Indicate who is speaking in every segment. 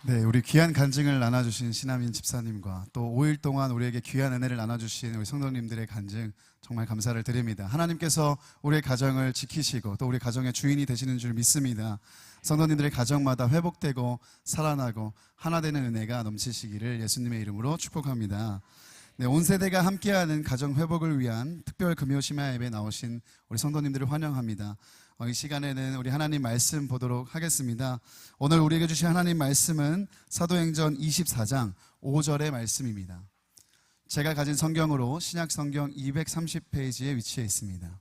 Speaker 1: 네, 우리 귀한 간증을 나눠주신 신하민 집사님과 또 5일 동안 우리에게 귀한 은혜를 나눠주신 우리 성도님들의 간증 정말 감사를 드립니다. 하나님께서 우리의 가정을 지키시고 또 우리 가정의 주인이 되시는 줄 믿습니다. 성도님들의 가정마다 회복되고 살아나고 하나 되는 은혜가 넘치시기를 예수님의 이름으로 축복합니다. 네, 온 세대가 함께하는 가정 회복을 위한 특별 금요 심야 예배에 나오신 우리 성도님들을 환영합니다. 이 시간에는 우리 하나님 말씀 보도록 하겠습니다. 오늘 우리에게 주신 하나님 말씀은 사도행전 24장 5절의 말씀입니다. 제가 가진 성경으로 신약 성경 230페이지에 위치해 있습니다.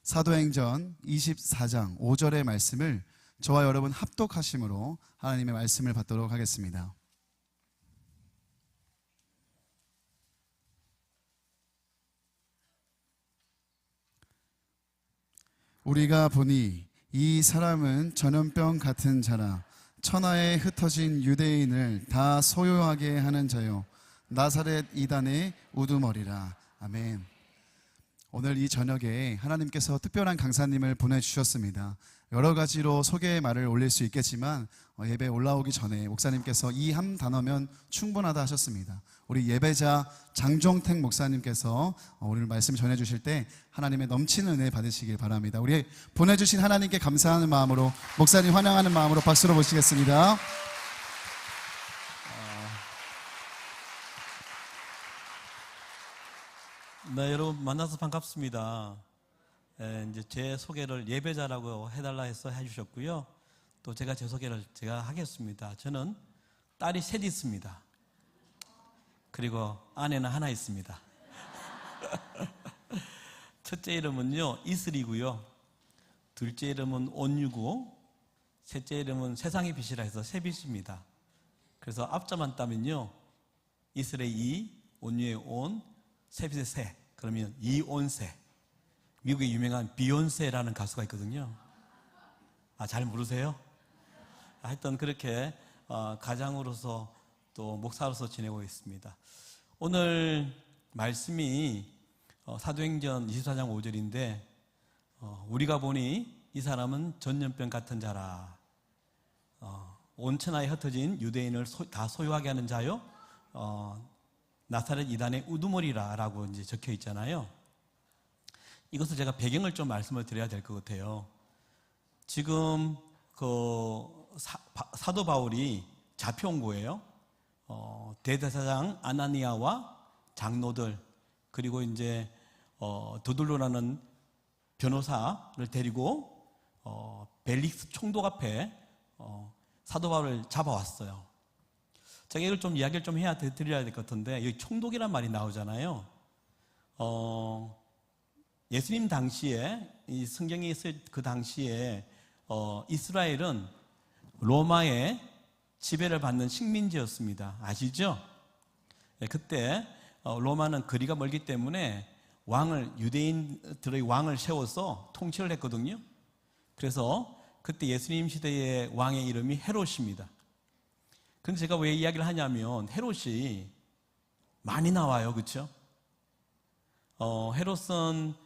Speaker 1: 사도행전 24장 5절의 말씀을 저와 여러분 합독하심으로 하나님의 말씀을 받도록 하겠습니다. 우리가 보니 이 사람은 전염병 같은 자라 천하에 흩어진 유대인을 다 소요하게 하는 자요 나사렛 이단의 우두머리라. 아멘. 오늘 이 저녁에 하나님께서 특별한 강사님을 보내주셨습니다. 여러 가지로 소개의 말을 올릴 수 있겠지만 예배 올라오기 전에 목사님께서 이 한 단어면 충분하다 하셨습니다. 우리 예배자 장종택 목사님께서 오늘 말씀 전해주실 때 하나님의 넘치는 은혜 받으시길 바랍니다. 우리 보내주신 하나님께 감사하는 마음으로 목사님 환영하는 마음으로 박수로 모시겠습니다.
Speaker 2: 네, 여러분 만나서 반갑습니다. 이제 제 소개를 예배자라고 해달라 해서 해주셨고요. 또 제가 제 소개를 제가 하겠습니다. 저는 딸이 셋 있습니다. 그리고 아내는 하나 있습니다. 첫째 이름은요 이슬이고요. 둘째 이름은 온유고, 셋째 이름은 세상의 빛이라 해서 세빛입니다. 그래서 앞자만 따면요 이슬의 이, 온유의 온, 세빛의 세, 그러면 이온세. 미국의 유명한 비욘세라는 가수가 있거든요. 잘 모르세요? 하여튼 그렇게 가장으로서 또 목사로서 지내고 있습니다. 오늘 말씀이 사도행전 24장 5절인데 우리가 보니 이 사람은 전염병 같은 자라. 온 천하에 흩어진 유대인을 다 소유하게 하는 자요 나사렛 이단의 우두머리라 라고 이제 적혀 있잖아요. 이것을 제가 배경을 좀 말씀을 드려야 될 것 같아요. 지금 사도 바울이 잡혀온 거예요. 대대사장 아나니아와 장로들, 그리고 이제 도둘로라는 변호사를 데리고 벨릭스 총독 앞에 사도 바울을 잡아왔어요. 제가 이걸 좀 이야기를 좀 드려야 될 것 같은데, 여기 총독이란 말이 나오잖아요. 예수님 당시에, 이 성경에 있을 그 당시에 이스라엘은 로마의 지배를 받는 식민지였습니다. 아시죠? 그때 로마는 거리가 멀기 때문에 유대인들의 왕을 세워서 통치를 했거든요. 그래서 그때 예수님 시대의 왕의 이름이 헤롯입니다. 근데 제가 왜 이야기를 하냐면 헤롯이 많이 나와요. 그렇죠? 헤롯은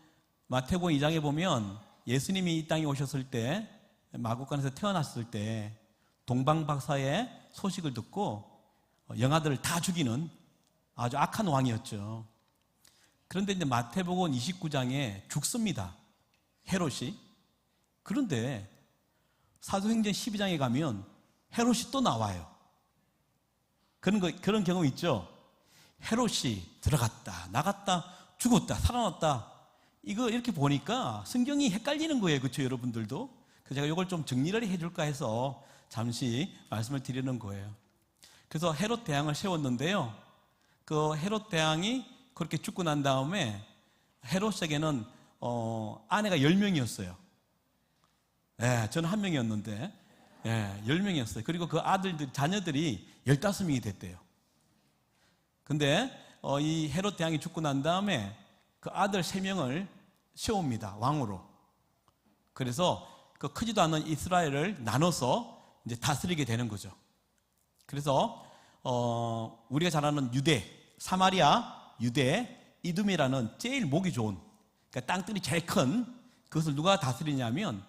Speaker 2: 마태복음 2장에 보면 예수님이 이 땅에 오셨을 때, 마구간에서 태어났을 때 동방박사의 소식을 듣고 영아들을 다 죽이는 아주 악한 왕이었죠. 그런데 이제 마태복음 29장에 죽습니다, 헤롯이. 그런데 사도행전 12장에 가면 헤롯이 또 나와요. 그런 경우 있죠. 헤롯이 들어갔다, 나갔다, 죽었다, 살아났다. 이거 이렇게 보니까 성경이 헷갈리는 거예요. 그렇죠, 여러분들도? 그래서 제가 이걸 좀 정리를 해줄까 해서 잠시 말씀을 드리는 거예요. 그래서 헤롯 대왕을 세웠는데요, 그 헤롯 대왕이 그렇게 죽고 난 다음에 헤롯에게는 아내가 10명이었어요. 저는 1명이었는데 10명이었어요. 그리고 그 자녀들이 15명이 됐대요. 근데 이 헤롯 대왕이 죽고 난 다음에 그 아들 3명을 세웁니다, 왕으로. 그래서 그 크지도 않은 이스라엘을 나눠서 이제 다스리게 되는 거죠. 그래서 우리가 잘 아는 유대, 사마리아, 유대, 이둠이라는 제일 목이 좋은, 그러니까 땅들이 제일 큰 그것을 누가 다스리냐면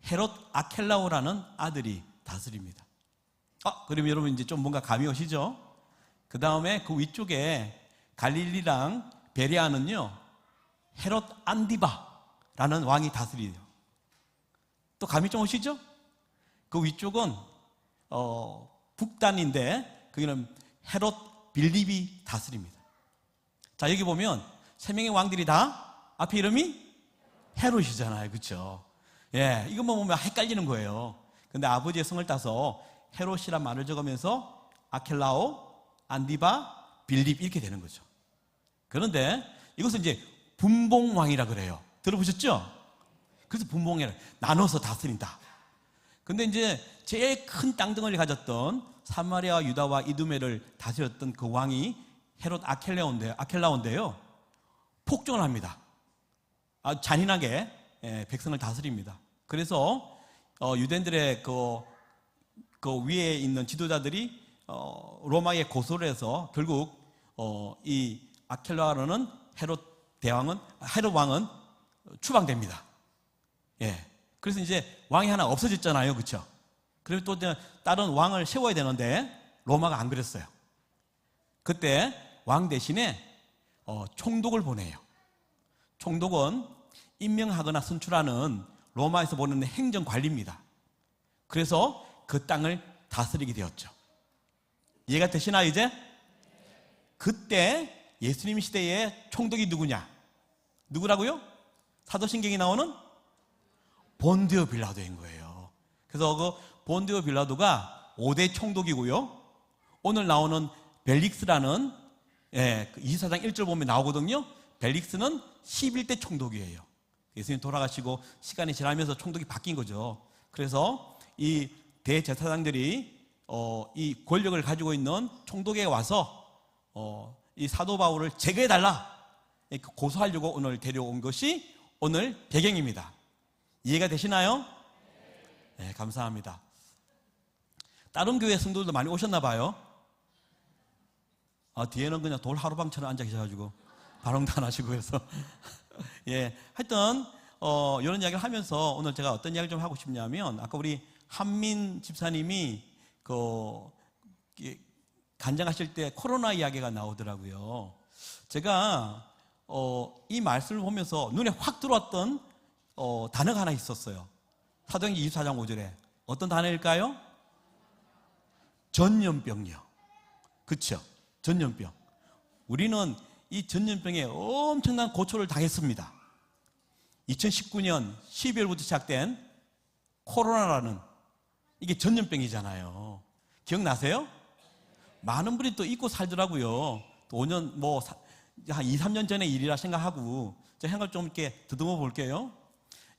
Speaker 2: 헤롯 아켈라오라는 아들이 다스립니다. 그럼 여러분 이제 좀 뭔가 감이 오시죠? 그 다음에 그 위쪽에 갈릴리랑 베레아는요, 헤롯 안디바라는 왕이 다스리요. 또 감이 좀 오시죠? 그 위쪽은 북단인데 거기는 헤롯 빌립이 다스립니다. 자, 여기 보면 세 명의 왕들이 다 앞에 이름이 헤롯이잖아요, 그렇죠? 예, 이것만 보면 헷갈리는 거예요. 근데 아버지의 성을 따서 헤롯이란 말을 적으면서 아켈라오, 안디바, 빌립 이렇게 되는 거죠. 그런데 이것은 이제 분봉왕이라 그래요. 들어보셨죠? 그래서 분봉왕이라 나눠서 다스린다. 근데 이제 제일 큰 땅덩어리를 가졌던 사마리아와 유다와 이두메를 다스렸던 그 왕이 헤롯 아켈라온데요. 폭정을 합니다. 아주 잔인하게 백성을 다스립니다. 그래서 유대인들의 그 위에 있는 지도자들이 로마에 고소를 해서 결국 이 아켈라오는 헤롯 왕은 추방됩니다. 예. 그래서 이제 왕이 하나 없어졌잖아요, 그렇죠? 그리고 또 다른 왕을 세워야 되는데 로마가 안 그랬어요. 그때 왕 대신에 총독을 보내요. 총독은 임명하거나 선출하는 로마에서 보내는 행정관리입니다. 그래서 그 땅을 다스리게 되었죠. 이해가 되시나요, 이제? 그때 예수님 시대의 총독이 누구냐? 누구라고요? 사도신경에 나오는 본디오 빌라도인 거예요. 그래서 그 본디오 빌라도가 5대 총독이고요. 오늘 나오는 벨릭스라는 그 이사장 1절 보면 나오거든요. 벨릭스는 11대 총독이에요. 예수님 돌아가시고 시간이 지나면서 총독이 바뀐 거죠. 그래서 이 대제사장들이 이 권력을 가지고 있는 총독에 와서 이 사도 바울을 제거해달라 고소하려고 오늘 데려온 것이 오늘 배경입니다. 이해가 되시나요? 네, 감사합니다. 다른 교회 성도들도 많이 오셨나 봐요. 뒤에는 그냥 돌 하루방처럼 앉아 계셔가지고 발언도 안 하시고 해서 예, 하여튼 이런 이야기를 하면서 오늘 제가 어떤 이야기를 좀 하고 싶냐면, 아까 우리 한민 집사님이 간증하실 때 코로나 이야기가 나오더라고요. 제가 이 말씀을 보면서 눈에 확 들어왔던 단어가 하나 있었어요. 사도행전 24장 5절에 어떤 단어일까요? 전염병이요. 그렇죠? 전염병. 우리는 이 전염병에 엄청난 고초를 당했습니다. 2019년 12월부터 시작된 코로나라는 이게 전염병이잖아요. 기억나세요? 많은 분이 또 잊고 살더라고요. 또 5년 한 2, 3년 전의 일이라 생각하고 제가 생각을 좀 이렇게 더듬어 볼게요.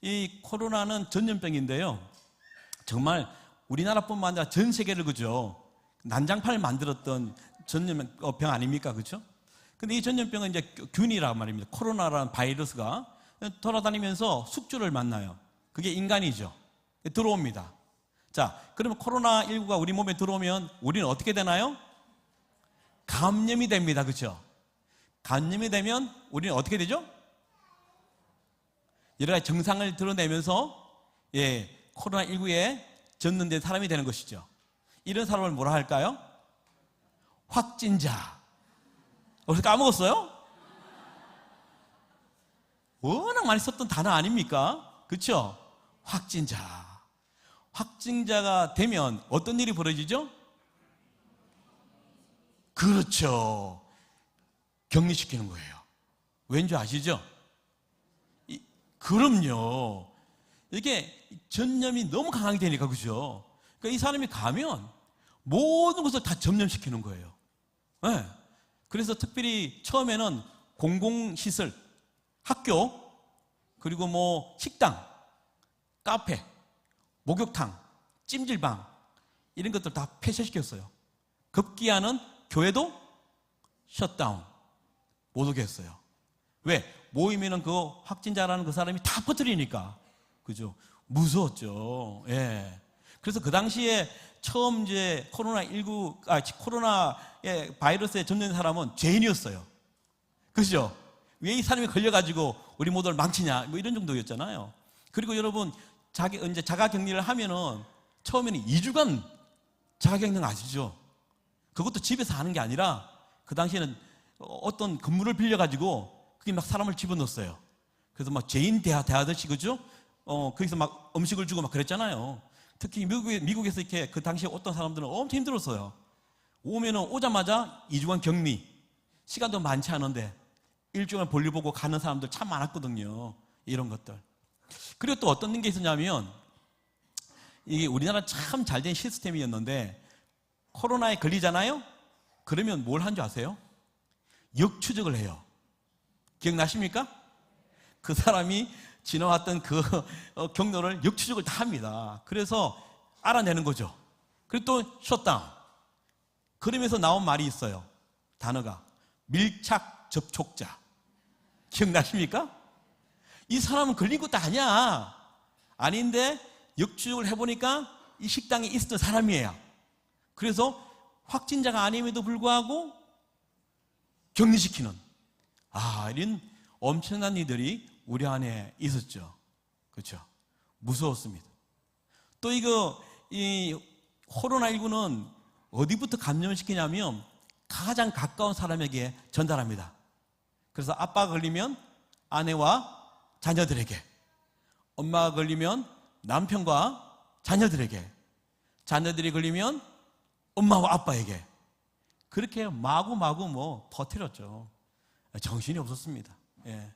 Speaker 2: 이 코로나는 전염병인데요. 정말 우리나라뿐만 아니라 전 세계를 그죠? 난장판을 만들었던 전염병 아닙니까? 그죠? 근데 이 전염병은 이제 균이란 말입니다. 코로나라는 바이러스가 돌아다니면서 숙주를 만나요. 그게 인간이죠. 들어옵니다. 자, 그러면 코로나19가 우리 몸에 들어오면 우리는 어떻게 되나요? 감염이 됩니다. 그렇죠? 감염이 되면 우리는 어떻게 되죠? 여러 가지 증상을 드러내면서 코로나19에 졌는데 사람이 되는 것이죠. 이런 사람을 뭐라 할까요? 확진자. 혹시 까먹었어요? 워낙 많이 썼던 단어 아닙니까? 그렇죠? 확진자. 확진자가 되면 어떤 일이 벌어지죠? 그렇죠. 격리시키는 거예요. 왠지 아시죠? 그럼요. 이게 전염이 너무 강하게 되니까, 그죠? 그러니까 이 사람이 가면 모든 것을 다 전염시키는 거예요. 네. 그래서 특별히 처음에는 공공시설, 학교, 그리고 식당, 카페, 목욕탕, 찜질방 이런 것들 다 폐쇄시켰어요. 급기야는 교회도 셧다운 못 오게 했어요. 왜? 모이면은 그 확진자라는 그 사람이 다 퍼뜨리니까. 그죠? 무서웠죠. 예. 그래서 그 당시에 처음 이제 코로나의 바이러스에 전염된 사람은 죄인이었어요. 그죠? 왜 이 사람이 걸려가지고 우리 모두를 망치냐? 이런 정도였잖아요. 그리고 여러분, 자가 격리를 하면은 처음에는 2주간 자가격리 아시죠? 그것도 집에서 하는 게 아니라 그 당시에는 어떤 건물을 빌려가지고 그게 막 사람을 집어넣었어요. 그래서 막 죄인 대하듯이, 그죠? 거기서 막 음식을 주고 막 그랬잖아요. 특히 미국에서 이렇게 그 당시에 어떤 사람들은 엄청 힘들었어요. 오자마자 2주간 격리, 시간도 많지 않은데 일주일 볼일 보고 가는 사람들 참 많았거든요. 이런 것들. 그리고 또 어떤 게 있었냐면, 이게 우리나라 참 잘된 시스템이었는데, 코로나에 걸리잖아요? 그러면 뭘 한 줄 아세요? 역추적을 해요. 기억나십니까? 그 사람이 지나왔던 그 경로를 역추적을 다 합니다. 그래서 알아내는 거죠. 그리고 또 셧다운. 그러면서 나온 말이 있어요. 단어가 밀착 접촉자. 기억나십니까? 이 사람은 걸린 것도 아니야. 아닌데 역추적을 해보니까 이 식당에 있었던 사람이에요. 그래서 확진자가 아님에도 불구하고 격리시키는, 이런 엄청난 일들이 우리 안에 있었죠. 그렇죠? 무서웠습니다. 또 이 코로나19는 어디부터 감염시키냐면 가장 가까운 사람에게 전달합니다. 그래서 아빠가 걸리면 아내와 자녀들에게, 엄마가 걸리면 남편과 자녀들에게, 자녀들이 걸리면 엄마와 아빠에게, 그렇게 마구마구 퍼뜨렸죠. 정신이 없었습니다. 예.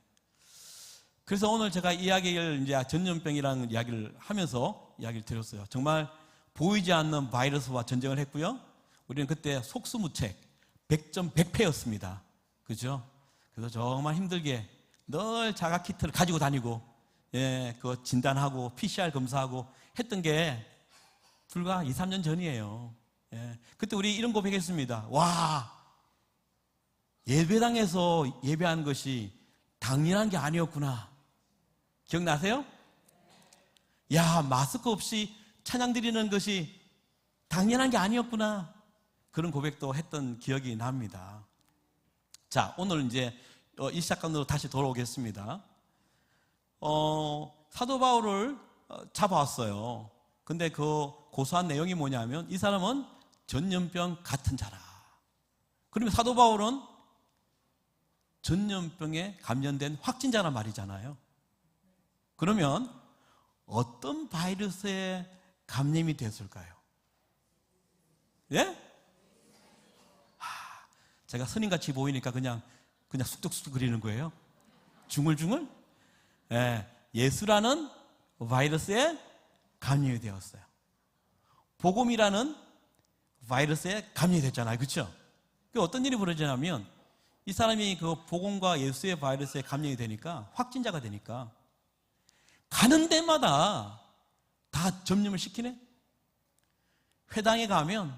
Speaker 2: 그래서 오늘 제가 이야기를 이제 전염병이라는 이야기를 하면서 이야기를 드렸어요. 정말 보이지 않는 바이러스와 전쟁을 했고요. 우리는 그때 속수무책, 100점 100패였습니다. 그죠? 그래서 정말 힘들게 늘 자가 키트를 가지고 다니고, 그거 진단하고 PCR 검사하고 했던 게 불과 2, 3년 전이에요. 그때 우리 이런 고백했습니다. 와, 예배당에서 예배하는 것이 당연한 게 아니었구나. 기억나세요? 야, 마스크 없이 찬양 드리는 것이 당연한 게 아니었구나. 그런 고백도 했던 기억이 납니다. 자, 오늘 이제 이 시작관으로 다시 돌아오겠습니다. 사도 바울을 잡아왔어요. 근데 그 고소한 내용이 뭐냐면, 이 사람은 전염병 같은 자라. 그러면 사도 바울은 전염병에 감염된 확진자란 말이잖아요. 그러면 어떤 바이러스에 감염이 됐을까요? 예? 제가 스님같이 보이니까 그냥 쑥덕쑥덕 그리는 거예요. 중얼중얼? 예수라는 바이러스에 감염이 되었어요. 복음이라는 바이러스에 감염이 됐잖아요. 그렇죠? 어떤 일이 벌어지냐면, 이 사람이 그 복음과 예수의 바이러스에 감염이 되니까, 확진자가 되니까 가는 데마다 다 점령을 시키네. 회당에 가면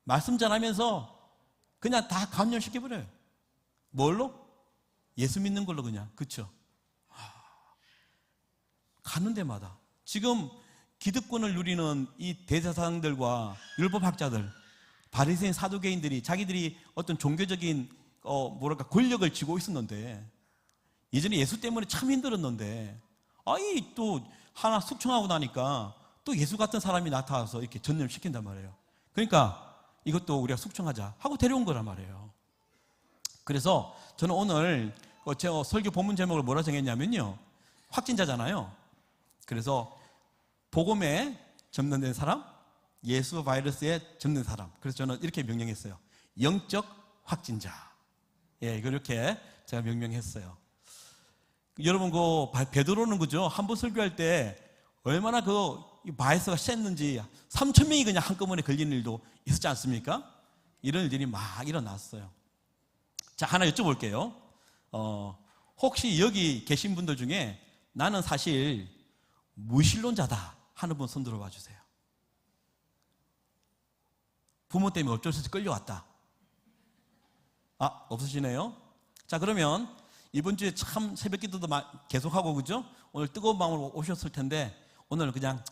Speaker 2: 말씀 전하면서 그냥 다 감염시켜버려요. 뭘로? 예수 믿는 걸로 그냥. 그렇죠? 가는 데마다. 지금 기득권을 누리는 이 대제사장들과 율법학자들, 바리새인 사두개인들이 자기들이 어떤 종교적인 권력을 쥐고 있었는데, 예전에 예수 때문에 참 힘들었는데, 또 하나 숙청하고 나니까 또 예수 같은 사람이 나타나서 이렇게 전염시킨단 말이에요. 그러니까 이것도 우리가 숙청하자 하고 데려온 거란 말이에요. 그래서 저는 오늘 제 설교 본문 제목을 뭐라 정했냐면요, 확진자잖아요. 그래서 복음에 점령된 사람, 예수 바이러스에 점령된 사람. 그래서 저는 이렇게 명명했어요. 영적 확진자. 이렇게 제가 명명했어요. 여러분, 베드로는 그죠? 한 번 설교할 때 얼마나 바이러스가 셌는지 3,000명이 그냥 한꺼번에 걸리는 일도 있었지 않습니까? 이런 일들이 막 일어났어요. 자, 하나 여쭤볼게요. 혹시 여기 계신 분들 중에 나는 사실 무신론자다 하는 분 손 들어봐 주세요. 부모 때문에 어쩔 수 없이 끌려왔다. 없으시네요. 자, 그러면 이번 주에 참 새벽 기도도 계속하고, 그죠? 오늘 뜨거운 마음으로 오셨을 텐데, 오늘 그냥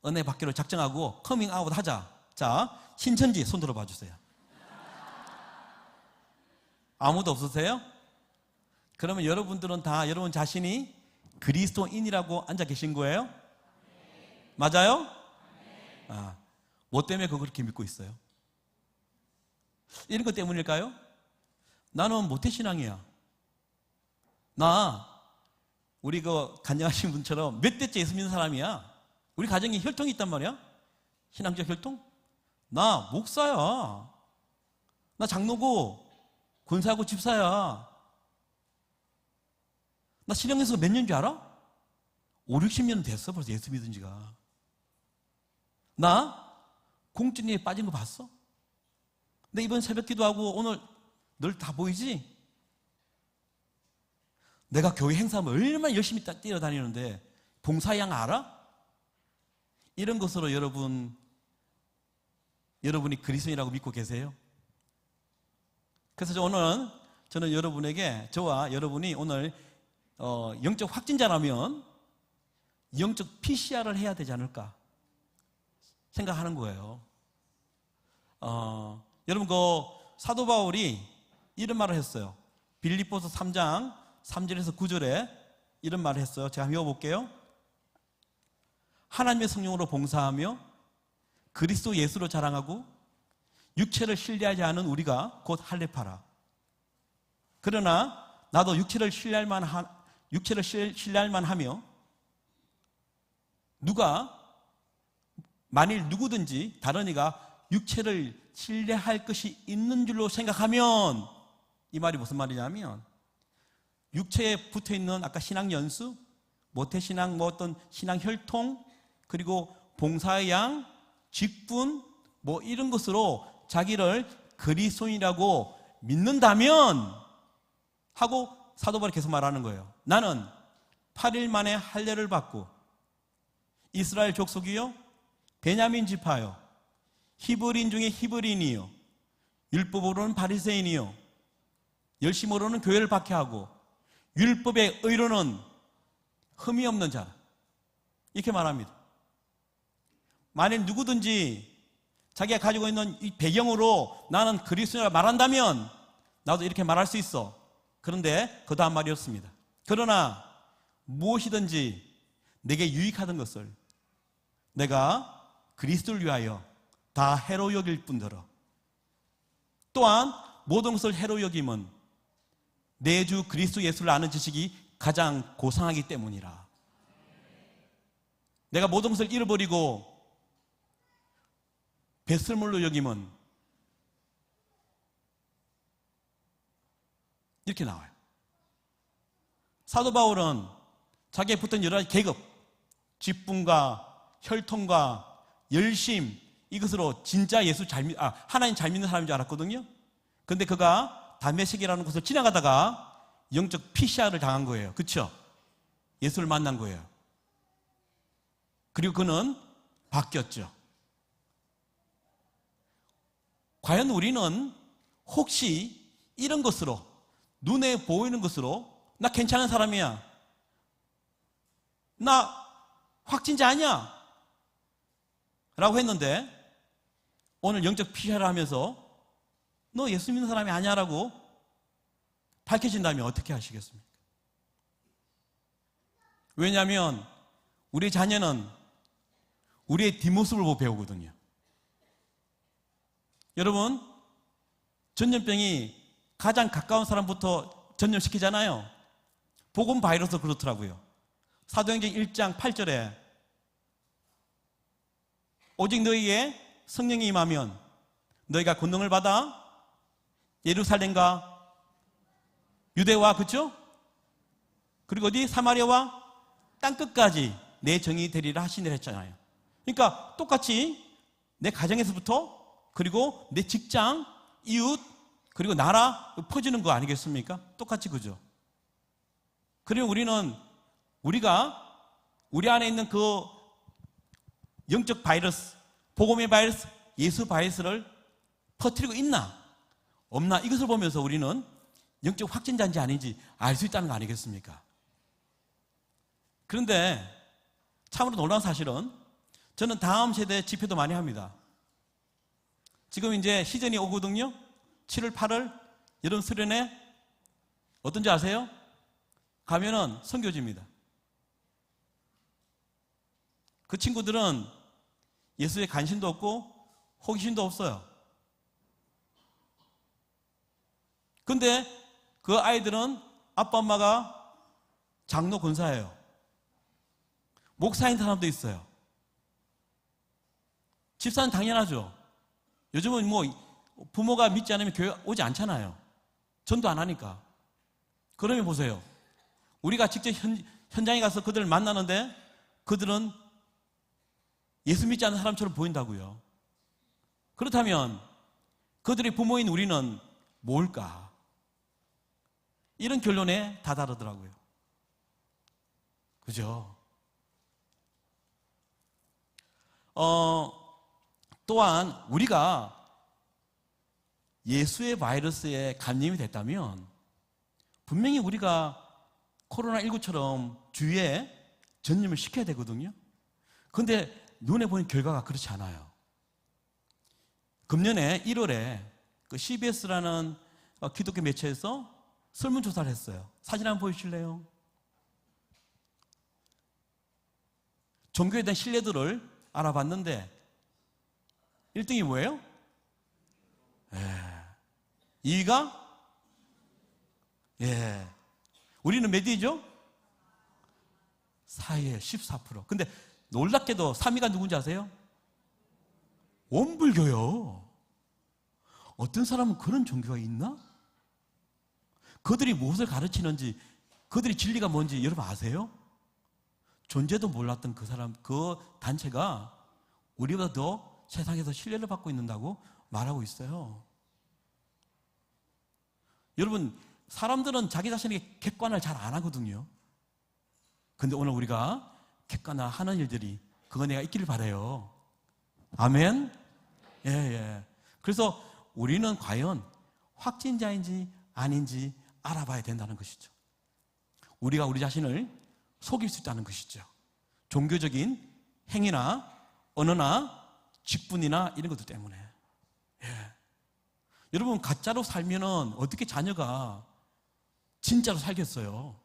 Speaker 2: 은혜 받기로 작정하고 커밍 아웃 하자. 자, 신천지 손 들어봐 주세요. 아무도 없으세요? 그러면 여러분들은 다 여러분 자신이 그리스도인이라고 앉아 계신 거예요? 맞아요? 뭐 때문에 그걸 그렇게 믿고 있어요? 이런 것 때문일까요? 나는 모태신앙이야. 우리 그 간증하신 분처럼 몇 대째 예수 믿는 사람이야. 우리 가정에 혈통이 있단 말이야. 신앙적 혈통. 나 목사야. 나 장로고 권사하고 집사야. 나 신앙에서 몇 년인 줄 알아? 5, 60년 됐어 벌써 예수 믿은 지가. 나 공주님에 빠진 거 봤어? 근데 이번 새벽 기도하고 오늘 널 다 보이지? 내가 교회 행사하면 얼마나 열심히 뛰어다니는데 봉사양 알아? 이런 것으로 여러분이 그리스도인이라고 믿고 계세요? 그래서 오늘 저는 여러분에게, 저와 여러분이 오늘 영적 확진자라면 영적 PCR을 해야 되지 않을까 생각하는 거예요. 여러분, 사도 바울이 이런 말을 했어요. 빌립보서 3장 3절에서 9절에 이런 말을 했어요. 제가 한번 읽어볼게요. 하나님의 성령으로 봉사하며 그리스도 예수로 자랑하고 육체를 신뢰하지 않은 우리가 곧 할례파라. 그러나 나도 육체를 신뢰할 만하며 만일 누구든지 다른 이가 육체를 신뢰할 것이 있는 줄로 생각하면, 이 말이 무슨 말이냐면 육체에 붙어있는 아까 신앙 연수, 모태신앙, 어떤 신앙 혈통, 그리고 봉사의 양, 직분, 이런 것으로 자기를 그리스도인이라고 믿는다면 하고 사도 바울이 계속 말하는 거예요. 나는 8일 만에 할례를 받고 이스라엘 족속이요 베냐민 지파요 히브리인 중에 히브리인이요 율법으로는 바리새인이요 열심으로는 교회를 박해하고 율법의 의로는 흠이 없는 자, 이렇게 말합니다. 만일 누구든지 자기가 가지고 있는 이 배경으로 나는 그리스도인이라고 말한다면 나도 이렇게 말할 수 있어. 그런데 그 다음 말이었습니다. 그러나 무엇이든지 내게 유익하던 것을 내가 그리스도를 위하여 다 해로 여길 뿐더러 또한 모든 것을 해로 여김은 내 주 그리스도 예수를 아는 지식이 가장 고상하기 때문이라. 내가 모든 것을 잃어버리고 배설물로 여김은 이렇게 나와요. 사도 바울은 자기에 붙은 여러 가지 계급, 직분과 혈통과 열심, 이것으로 진짜 하나님 잘 믿는 사람인 줄 알았거든요. 근데 그가 다메섹이라는 곳을 지나가다가 영적 PCR을 당한 거예요. 그렇죠? 예수를 만난 거예요. 그리고 그는 바뀌었죠. 과연 우리는 혹시 이런 것으로, 눈에 보이는 것으로 나 괜찮은 사람이야, 나 확진자 아니야 라고 했는데 오늘 영적 PCR을 하면서 너 예수 믿는 사람이 아니야라고 밝혀진다면 어떻게 하시겠습니까? 왜냐하면 우리 자녀는 우리의 뒷모습을 보고 배우거든요. 여러분, 전염병이 가장 가까운 사람부터 전염시키잖아요. 복음 바이러스 그렇더라고요. 사도행전 1장 8절에 오직 너희의 성령이 임하면 너희가 권능을 받아 예루살렘과 유대와, 그렇죠? 그리고 어디? 사마리아와 땅끝까지 내 정이 되리라 하시니라 했잖아요. 그러니까 똑같이 내 가정에서부터, 그리고 내 직장, 이웃, 그리고 나라 퍼지는 거 아니겠습니까? 똑같이, 그죠? 그리고 우리가 우리 안에 있는 그 영적 바이러스, 복음의 바이러스, 예수 바이러스를 퍼뜨리고 있나 없나, 이것을 보면서 우리는 영적 확진자인지 아닌지 알 수 있다는 거 아니겠습니까? 그런데 참으로 놀라운 사실은 저는 다음 세대 집회도 많이 합니다. 지금 이제 시즌이 오거든요. 7월, 8월 여름 수련회 어떤지 아세요? 가면은 선교지입니다. 그 친구들은 예수에 관심도 없고 호기심도 없어요. 근데 그 아이들은 아빠 엄마가 장로 권사예요. 목사인 사람도 있어요. 집사는 당연하죠. 요즘은 뭐 부모가 믿지 않으면 교회 오지 않잖아요. 전도 안 하니까. 그러면 보세요. 우리가 직접 현장에 가서 그들을 만나는데 그들은 예수 믿지 않는 사람처럼 보인다고요. 그렇다면 그들의 부모인 우리는 뭘까? 이런 결론에 다다르더라고요. 그죠? 또한 우리가 예수의 바이러스에 감염이 됐다면 분명히 우리가 코로나19처럼 주위에 전염을 시켜야 되거든요. 그런데 눈에 보이는 결과가 그렇지 않아요. 금년에 1월에 그 CBS라는 기독교 매체에서 설문조사를 했어요. 사진 한번 보여주실래요? 종교에 대한 신뢰도를 알아봤는데 1등이 뭐예요? 2위가? 우리는 몇 위죠? 4위에 14%. 근데 놀랍게도 3위가 누군지 아세요? 원불교요. 어떤 사람은 그런 종교가 있나? 그들이 무엇을 가르치는지, 그들이 진리가 뭔지 여러분 아세요? 존재도 몰랐던 그 사람, 그 단체가 우리보다 더 세상에서 신뢰를 받고 있는다고 말하고 있어요. 여러분, 사람들은 자기 자신에게 객관을 잘 안 하거든요. 근데 오늘 우리가 객관화하는 일들이 그거 내가 있기를 바라요. 아멘? 그래서 우리는 과연 확진자인지 아닌지 알아봐야 된다는 것이죠. 우리가 우리 자신을 속일 수 있다는 것이죠. 종교적인 행위나 언어나 직분이나 이런 것들 때문에. 여러분, 가짜로 살면은 어떻게 자녀가 진짜로 살겠어요?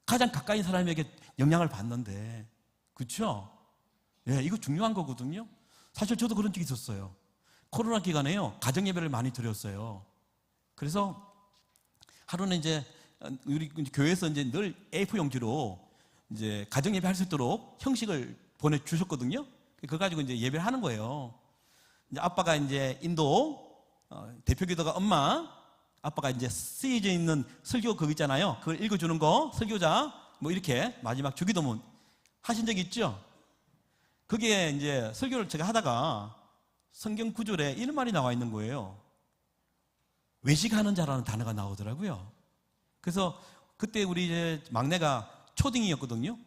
Speaker 2: 가장 가까이 사람에게 영향을 받는데, 그렇죠? 이거 중요한 거거든요. 사실 저도 그런 적이 있었어요. 코로나 기간에요, 가정 예배를 많이 드렸어요. 그래서 하루는 이제 우리 교회에서 이제 늘 A4 용지로 이제 가정 예배 할 수 있도록 형식을 보내주셨거든요. 그거 가지고 이제 예배를 하는 거예요. 이제 아빠가 이제 인도 대표 기도가 엄마, 아빠가 이제 쓰여져 있는 설교 그거 있잖아요. 그걸 읽어주는 거, 설교자 뭐 이렇게 마지막 주기도문 하신 적이 있죠. 그게 이제 설교를 제가 하다가 성경 구절에 이런 말이 나와 있는 거예요. 외식하는 자라는 단어가 나오더라고요. 그래서 그때 우리 이제 막내가 초딩이었거든요.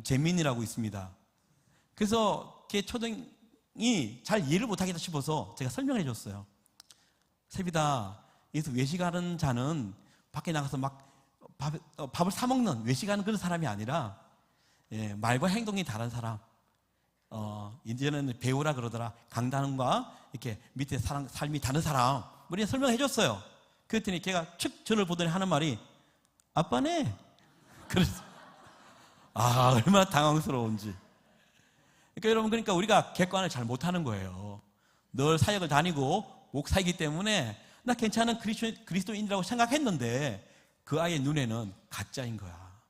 Speaker 2: 재민이라고 있습니다. 그래서 걔 초등이 잘 이해를 못하겠다 싶어서 제가 설명해 줬어요. 세비다, 여기서 외식하는 자는 밖에 나가서 막 밥을 사 먹는 외식하는 그런 사람이 아니라 말과 행동이 다른 사람. 이제는 배우라 그러더라. 강단과 이렇게 밑에 삶이 다른 사람. 우리가 설명해 줬어요. 그랬더니 걔가 측 저를 보더니 하는 말이 아빠네. 그래서 얼마나 당황스러운지. 그러니까 여러분, 그러니까 우리가 객관을 잘 못하는 거예요. 늘 사역을 다니고 목사이기 때문에 나 괜찮은 그리스도인이라고 생각했는데 그 아이의 눈에는 가짜인 거야.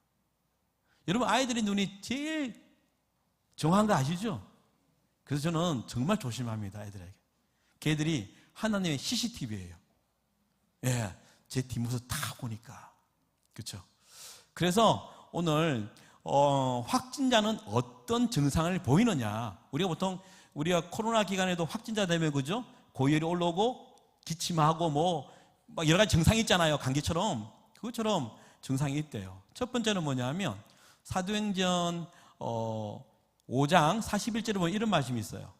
Speaker 2: 여러분, 아이들의 눈이 제일 정확한 거 아시죠? 그래서 저는 정말 조심합니다, 애들에게. 걔들이 하나님의 CCTV예요. 제 뒷모습 다 보니까. 그렇죠? 그래서 오늘 확진자는 어떤 증상을 보이느냐. 우리가 코로나 기간에도 확진자 되면 그죠? 고열이 올라오고 기침하고 막 여러 가지 증상이 있잖아요. 감기처럼. 그것처럼 증상이 있대요. 첫 번째는 뭐냐면 사도행전 5장 41절에 보면 이런 말씀이 있어요.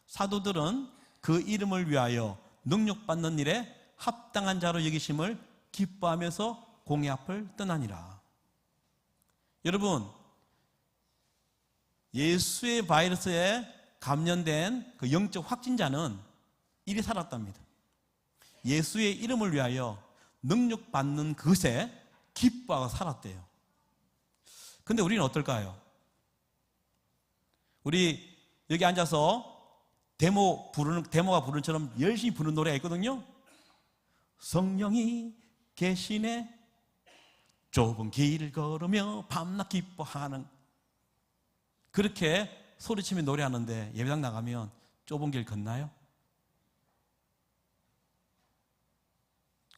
Speaker 2: 사도들은 그 이름을 위하여 능력받는 일에 합당한 자로 여기심을 기뻐하면서 공의 앞을 떠나니라. 여러분, 예수의 바이러스에 감염된 그 영적 확진자는 이리 살았답니다. 예수의 이름을 위하여 능력받는 것에 기뻐하고 살았대요. 근데 우리는 어떨까요? 우리 여기 앉아서 데모가 부르는 처럼 열심히 부르는 노래가 있거든요. 성령이 계시네 좁은 길을 걸으며 밤낮 기뻐하는, 그렇게 소리치며 노래하는데 예배당 나가면 좁은 길 걷나요?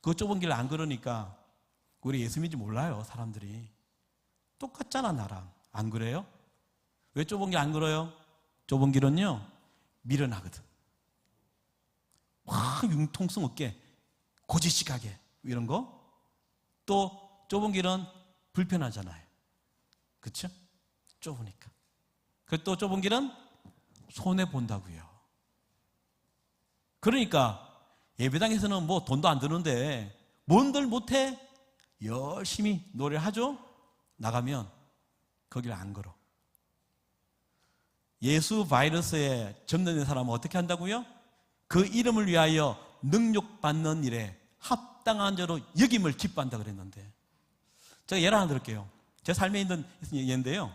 Speaker 2: 그 좁은 길 안 걸으니까 우리 예수 믿는지 몰라요. 사람들이 똑같잖아 나랑. 안 그래요? 왜 좁은 길 안 걸어요? 좁은 길은요 미련하거든. 확 융통성 없게 고지식하게 이런 거. 또 좁은 길은 불편하잖아요. 그렇죠? 좁으니까. 그 또 좁은 길은 손해 본다고요. 그러니까 예배당에서는 뭐 돈도 안 드는데 뭔들 못해 열심히 노래를 하죠. 나가면 거기를 안 걸어. 예수 바이러스에 점령된 사람은 어떻게 한다고요? 그 이름을 위하여 능력받는 일에 합당한 자로 여김을 기뻐한다 그랬는데, 제가 예를 하나 들을게요. 제 삶에 있는 예인데요.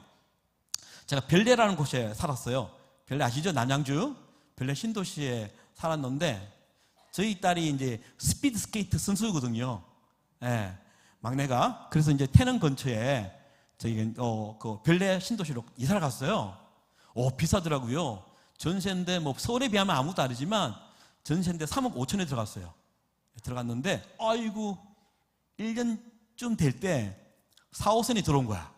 Speaker 2: 제가 별내라는 곳에 살았어요. 별내 아시죠? 남양주 별내 신도시에 살았는데 저희 딸이 이제 스피드 스케이트 선수거든요. 예, 막내가. 그래서 이제 태릉 근처에 저희 그 별내 신도시로 이사를 갔어요. 비싸더라고요. 전세인데 뭐 서울에 비하면 아무것도 아니지만 전세인데 3억 5천에 들어갔어요. 들어갔는데 아이고 1년쯤 될 때 4, 5선이 들어온 거야.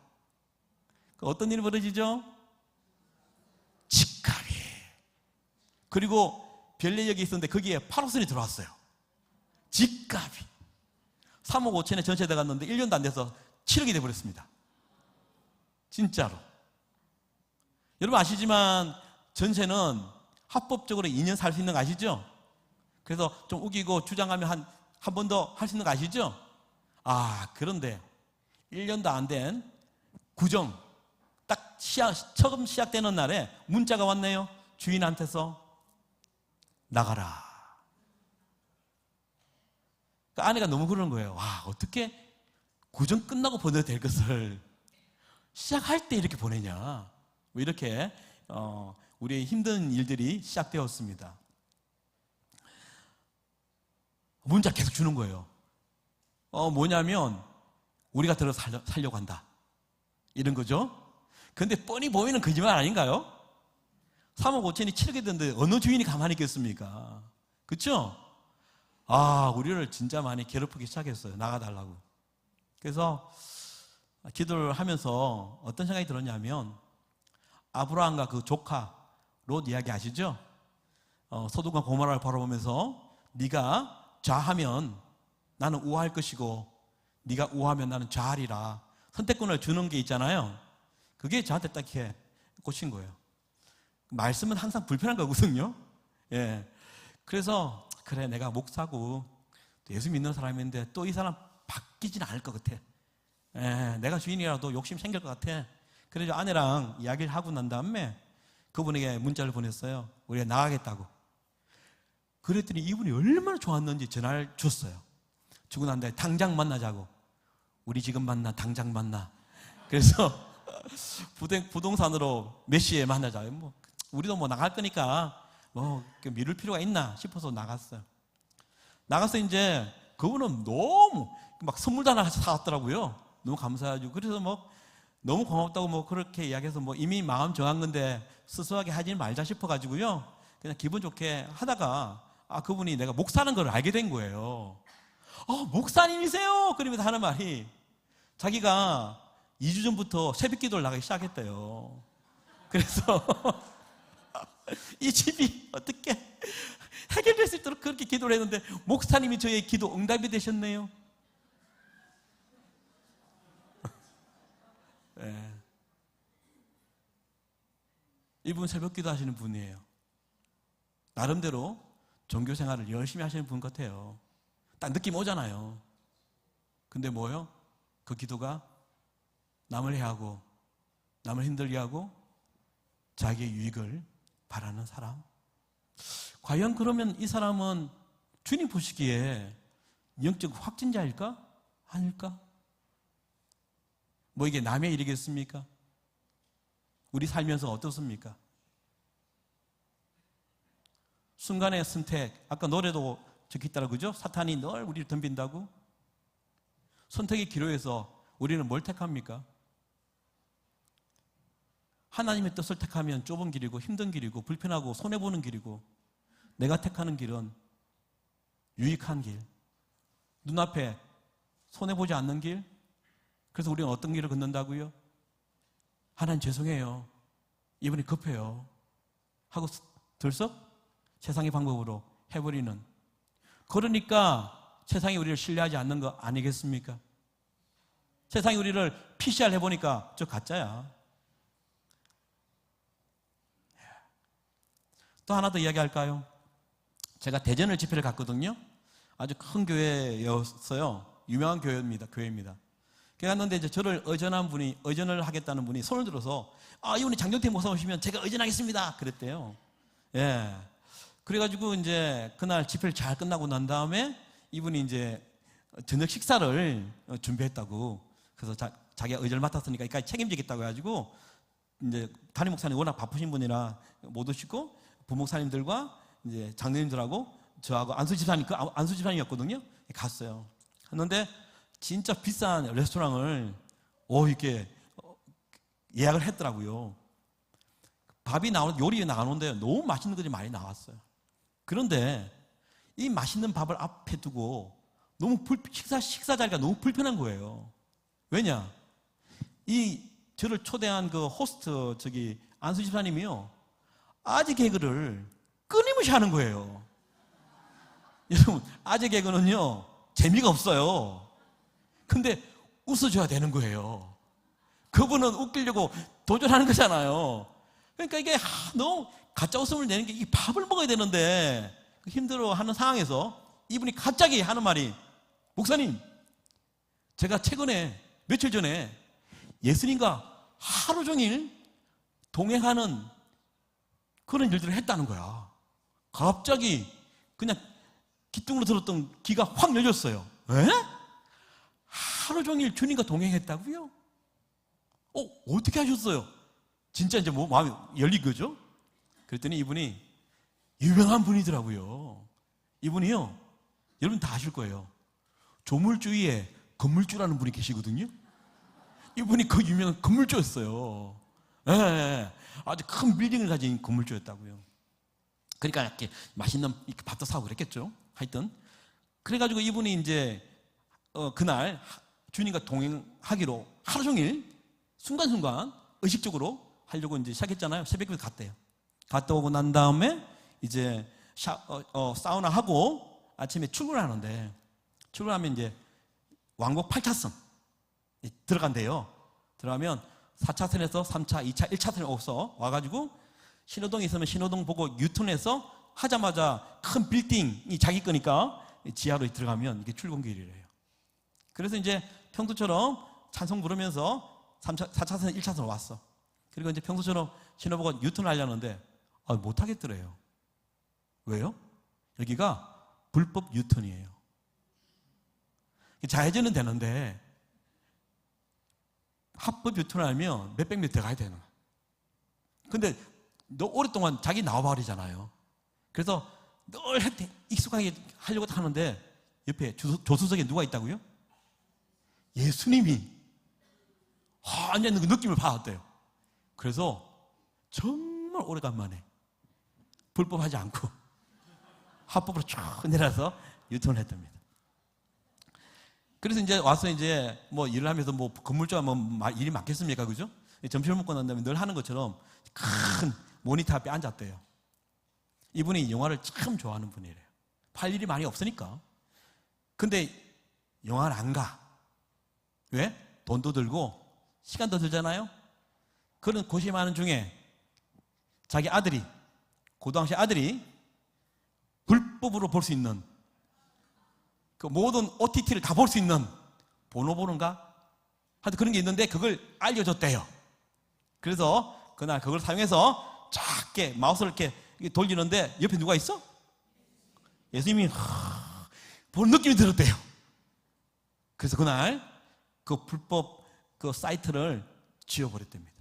Speaker 2: 어떤 일이 벌어지죠? 집값이. 그리고 별내역이 있었는데 거기에 8호선이 들어왔어요. 집값이 3억 5천에 전세 들어갔는데 1년도 안 돼서 7억이 돼버렸습니다. 진짜로. 여러분 아시지만 전세는 합법적으로 2년 살 수 있는 거 아시죠? 그래서 좀 우기고 주장하면 한 번 더 할 수 있는 거 아시죠? 그런데 1년도 안 된 구정 딱 처음 시작되는 날에 문자가 왔네요. 주인한테서 나가라. 그 아내가 너무 그러는 거예요. 어떻게 구정 끝나고 보내도 될 것을 시작할 때 이렇게 보내냐. 뭐 이렇게 우리의 힘든 일들이 시작되었습니다. 문자 계속 주는 거예요. 뭐냐면 우리가 들어 살려고 한다 이런 거죠. 근데 뻔히 보이는 거짓말 아닌가요? 3억 5천이 7억이 됐는데 어느 주인이 가만히 있겠습니까? 그렇죠? 우리를 진짜 많이 괴롭히기 시작했어요. 나가달라고. 그래서 기도를 하면서 어떤 생각이 들었냐면, 아브라함과 그 조카 롯 이야기 아시죠? 소돔과 고모라를 바라보면서 네가 좌하면 나는 우할 것이고 네가 우하면 나는 좌하리라 선택권을 주는 게 있잖아요. 그게 저한테 딱 이렇게 꽂힌 거예요. 말씀은 항상 불편한 거거든요. 예. 그래서 그래 내가 목사고 예수 믿는 사람인데 또 이 사람 바뀌진 않을 것 같아. 예. 내가 주인이라도 욕심 생길 것 같아. 그래서 아내랑 이야기를 하고 난 다음에 그분에게 문자를 보냈어요. 우리가 나가겠다고. 그랬더니 이분이 얼마나 좋았는지 전화를 줬어요. 주고 난 다음에 당장 만나자고. 우리 지금 만나, 당장 만나. 그래서 부동산으로 몇 시에 만나자. 우리도 나갈 거니까 미룰 필요가 있나 싶어서 나갔어요. 나가서 이제 그분은 너무 막 선물도 하나 사왔더라고요. 너무 감사하죠. 그래서 너무 고맙다고 그렇게 이야기해서 이미 마음 정한 건데 스스하게 하지 말자 싶어가지고요. 그냥 기분 좋게 하다가 그분이 내가 목사는 걸 알게 된 거예요. 목사님이세요? 그러면서 하는 말이 자기가 2주 전부터 새벽 기도를 나가기 시작했대요. 그래서 이 집이 어떻게 해결될 수 있도록 그렇게 기도를 했는데 목사님이 저의 기도 응답이 되셨네요. 네. 이분 새벽 기도 하시는 분이에요. 나름대로 종교 생활을 열심히 하시는 분 같아요. 딱 느낌 오잖아요. 근데 뭐요? 그 기도가 남을 해하고 남을 힘들게 하고 자기의 유익을 바라는 사람. 과연 그러면 이 사람은 주님 보시기에 영적 확진자일까? 아닐까? 이게 남의 일이겠습니까? 우리 살면서 어떻습니까? 순간의 선택. 아까 노래도 적혀있더라고요. 그죠? 사탄이 늘 우리를 덤빈다고. 선택의 기로에서 우리는 뭘 택합니까? 하나님의 뜻을 택하면 좁은 길이고 힘든 길이고 불편하고 손해보는 길이고, 내가 택하는 길은 유익한 길, 눈앞에 손해보지 않는 길. 그래서 우리는 어떤 길을 걷는다고요? 하나님 죄송해요, 이번에 급해요 하고 들썩 세상의 방법으로 해버리는. 그러니까 세상이 우리를 신뢰하지 않는 거 아니겠습니까? 세상이 우리를 PCR 해보니까 저 가짜야. 또 하나 더 이야기할까요? 제가 대전을 집회를 갔거든요. 아주 큰 교회였어요. 유명한 교회입니다. 갔는데 이제 저를 의전을 하겠다는 분이 손을 들어서, 이분이 장경태 목사 오시면 제가 의전하겠습니다 그랬대요. 예. 그래가지고 이제 그날 집회를 잘 끝나고 난 다음에 이분이 이제 저녁 식사를 준비했다고. 그래서 자기가 의전을 맡았으니까 이까지 책임지겠다고 해가지고, 이제 담임 목사님 워낙 바쁘신 분이라 못 오시고 부목사님들과 이제 장로님들하고 저하고 안수 집사님이었거든요. 갔어요. 했는데 진짜 비싼 레스토랑을 이렇게 예약을 했더라고요. 요리 나오는데 너무 맛있는 것들이 많이 나왔어요. 그런데 이 맛있는 밥을 앞에 두고 너무 식사 자리가 너무 불편한 거예요. 왜냐? 저를 초대한 그 호스트 안수 집사님이요, 아재 개그를 끊임없이 하는 거예요. 여러분, 아재 개그는요 재미가 없어요. 근데 웃어줘야 되는 거예요. 그분은 웃기려고 도전하는 거잖아요. 그러니까 이게 너무 가짜 웃음을 내는 게, 이 밥을 먹어야 되는데 힘들어하는 상황에서 이분이 갑자기 하는 말이, 목사님, 제가 며칠 전에 예수님과 하루 종일 동행하는 그런 일들을 했다는 거야. 갑자기 그냥 기둥으로 들었던 귀가 확 열렸어요. 에? 하루 종일 주님과 동행했다고요? 어떻게 하셨어요? 진짜 이제 마음이 열린 거죠? 그랬더니 이분이 유명한 분이더라고요. 이분이요, 여러분 다 아실 거예요. 조물주의에 건물주라는 분이 계시거든요. 이분이 그 유명한 건물주였어요. 예, 아주 큰 빌딩을 가진 건물주였다고요. 그러니까 이렇게 맛있는 밥도 사고 그랬겠죠. 하여튼 그래가지고 이분이 이제 그날 주님과 동행하기로 하루 종일 순간순간 의식적으로 하려고 이제 시작했잖아요. 새벽에 갔대요. 갔다 오고 난 다음에 이제 사우나 하고 아침에 출근하는데, 출근하면 이제 왕복 8차선 들어간대요. 들어가면 4차선에서 3차, 2차, 1차선에 없어 와가지고 신호등이 있으면 신호등 보고 유턴해서 하자마자 큰 빌딩이 자기 거니까 지하로 들어가면 이게 출근길이래요. 그래서 이제 평소처럼 찬송 부르면서 4차선, 1차선 왔어. 그리고 이제 평소처럼 신호 보고 유턴을 하려는데 못 하겠더래요. 왜요? 여기가 불법 유턴이에요. 좌회전은 되는데 합법 유턴을 하면 몇백 미터 가야 되는 거야. 근데 오랫동안 자기 나와버리잖아요. 그래서 늘 익숙하게 하려고 하는데 옆에 조수석에 누가 있다고요? 예수님이 앉아있는 그 느낌을 받았대요. 그래서 정말 오래간만에 불법하지 않고 합법으로 쭉 내려서 유턴을 했답니다. 그래서 이제 와서 이제 일을 하면서 건물주가 일이 많겠습니까? 그죠? 점심을 먹고 난 다음에 늘 하는 것처럼 큰 모니터 앞에 앉았대요. 이분이 영화를 참 좋아하는 분이래요. 팔 일이 많이 없으니까. 근데 영화를 안 가. 왜? 돈도 들고 시간도 들잖아요. 그런 고심하는 중에 자기 아들이, 고등학생 아들이 불법으로 볼 수 있는 그 모든 OTT를 다 볼 수 있는 보노보는가? 하여튼 그런 게 있는데 그걸 알려줬대요. 그래서 그날 그걸 사용해서 작게 마우스를 이렇게 돌리는데 옆에 누가 있어? 예수님이 보는 느낌이 들었대요. 그래서 그날 그 불법 그 사이트를 지워버렸답니다.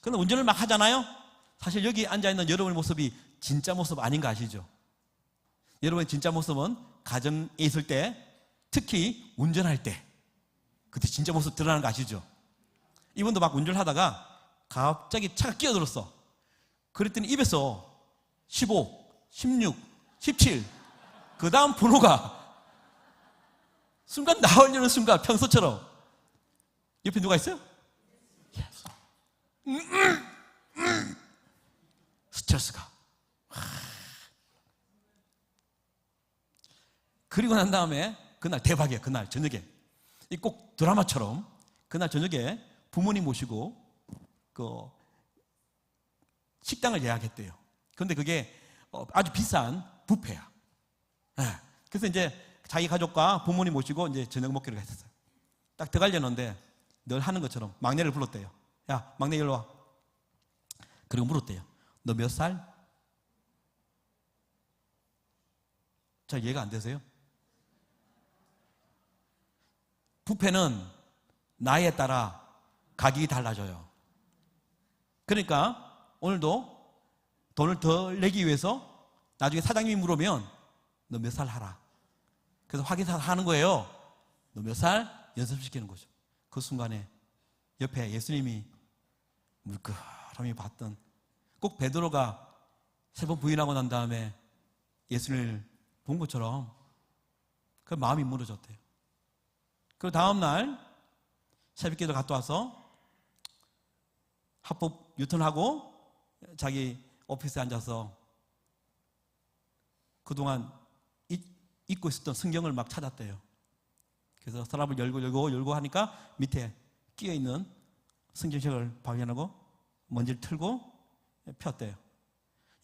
Speaker 2: 그런데 운전을 막 하잖아요. 사실 여기 앉아있는 여러분의 모습이 진짜 모습 아닌 거 아시죠? 여러분, 진짜 모습은 가정에 있을 때, 특히 운전할 때, 그때 진짜 모습 드러나는 거 아시죠? 이분도 막 운전하다가 갑자기 차가 끼어들었어. 그랬더니 입에서 15, 16, 17, 그 다음 번호가 순간 나오려는 순간 평소처럼. 옆에 누가 있어요? 스트레스가. 그리고 난 다음에 그날 대박이야. 그날 저녁에 이 꼭 드라마처럼 그날 저녁에 부모님 모시고 그 식당을 예약했대요. 그런데 그게 아주 비싼 뷔페야. 그래서 이제 자기 가족과 부모님 모시고 이제 저녁 먹기로 했었어요. 딱 들어가려는데 늘 하는 것처럼 막내를 불렀대요. 야, 막내 일로 와. 그리고 물었대요. 너 몇 살? 잘 이해가 안 되세요? 뷔페는 나이에 따라 가격이 달라져요. 그러니까 오늘도 돈을 덜 내기 위해서 나중에 사장님이 물으면 너 몇 살 하라. 그래서 확인사 하는 거예요. 너 몇 살? 연습시키는 거죠. 그 순간에 옆에 예수님이 물끄러미 봤던, 꼭 베드로가 3번 부인하고 난 다음에 예수님을 본 것처럼 그 마음이 무너졌대요. 그 다음날 새벽기도 갔다 와서 합법 유턴하고 자기 오피스에 앉아서 그동안 읽고 있었던 성경을 막 찾았대요. 그래서 서랍을 열고 하니까 밑에 끼어있는 성경책을 발견하고 먼지를 틀고 폈대요.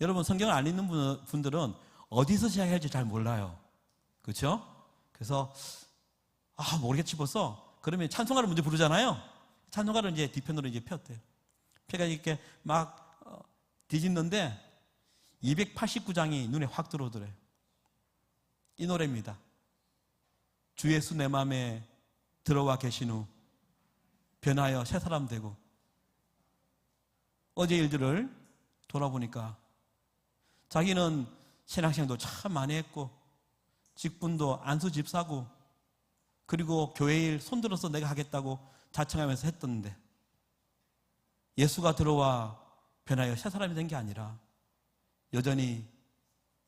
Speaker 2: 여러분, 성경을 안 읽는 분들은 어디서 시작해야 할지 잘 몰라요. 그렇죠? 그래서 모르겠지 싶어서 그러면 찬송가를 먼저 부르잖아요. 찬송가를 이제 뒤편으로 이제 폈대요. 펴가지고 이렇게 막 뒤집는데 289장이 눈에 확 들어오더래요. 이 노래입니다. 주 예수 내 맘에 들어와 계신 후 변하여 새 사람 되고. 어제 일들을 돌아보니까 자기는 신앙생활도 참 많이 했고 직분도 안수 집사고 그리고 교회 일 손들어서 내가 하겠다고 자청하면서 했던데 예수가 들어와 변하여 새 사람이 된 게 아니라 여전히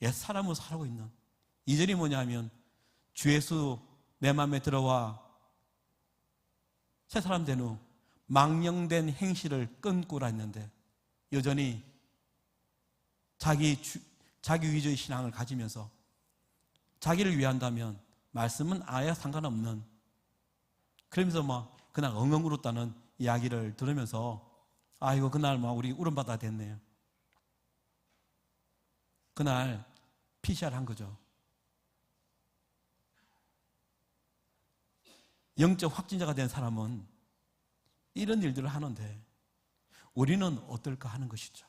Speaker 2: 옛 사람으로 살고 있는, 이절이 뭐냐 하면 주 예수 내 마음에 들어와 새 사람 된 후 망령된 행실을 끊고라 했는데 여전히 자기 위주의 신앙을 가지면서 자기를 위한다면 말씀은 아예 상관없는, 그러면서 막 그날 엉엉 울었다는 이야기를 들으면서 아이고 그날 막 우리 울음바다 됐네요. 그날 PCR 한 거죠. 영적 확진자가 된 사람은 이런 일들을 하는데 우리는 어떨까 하는 것이죠.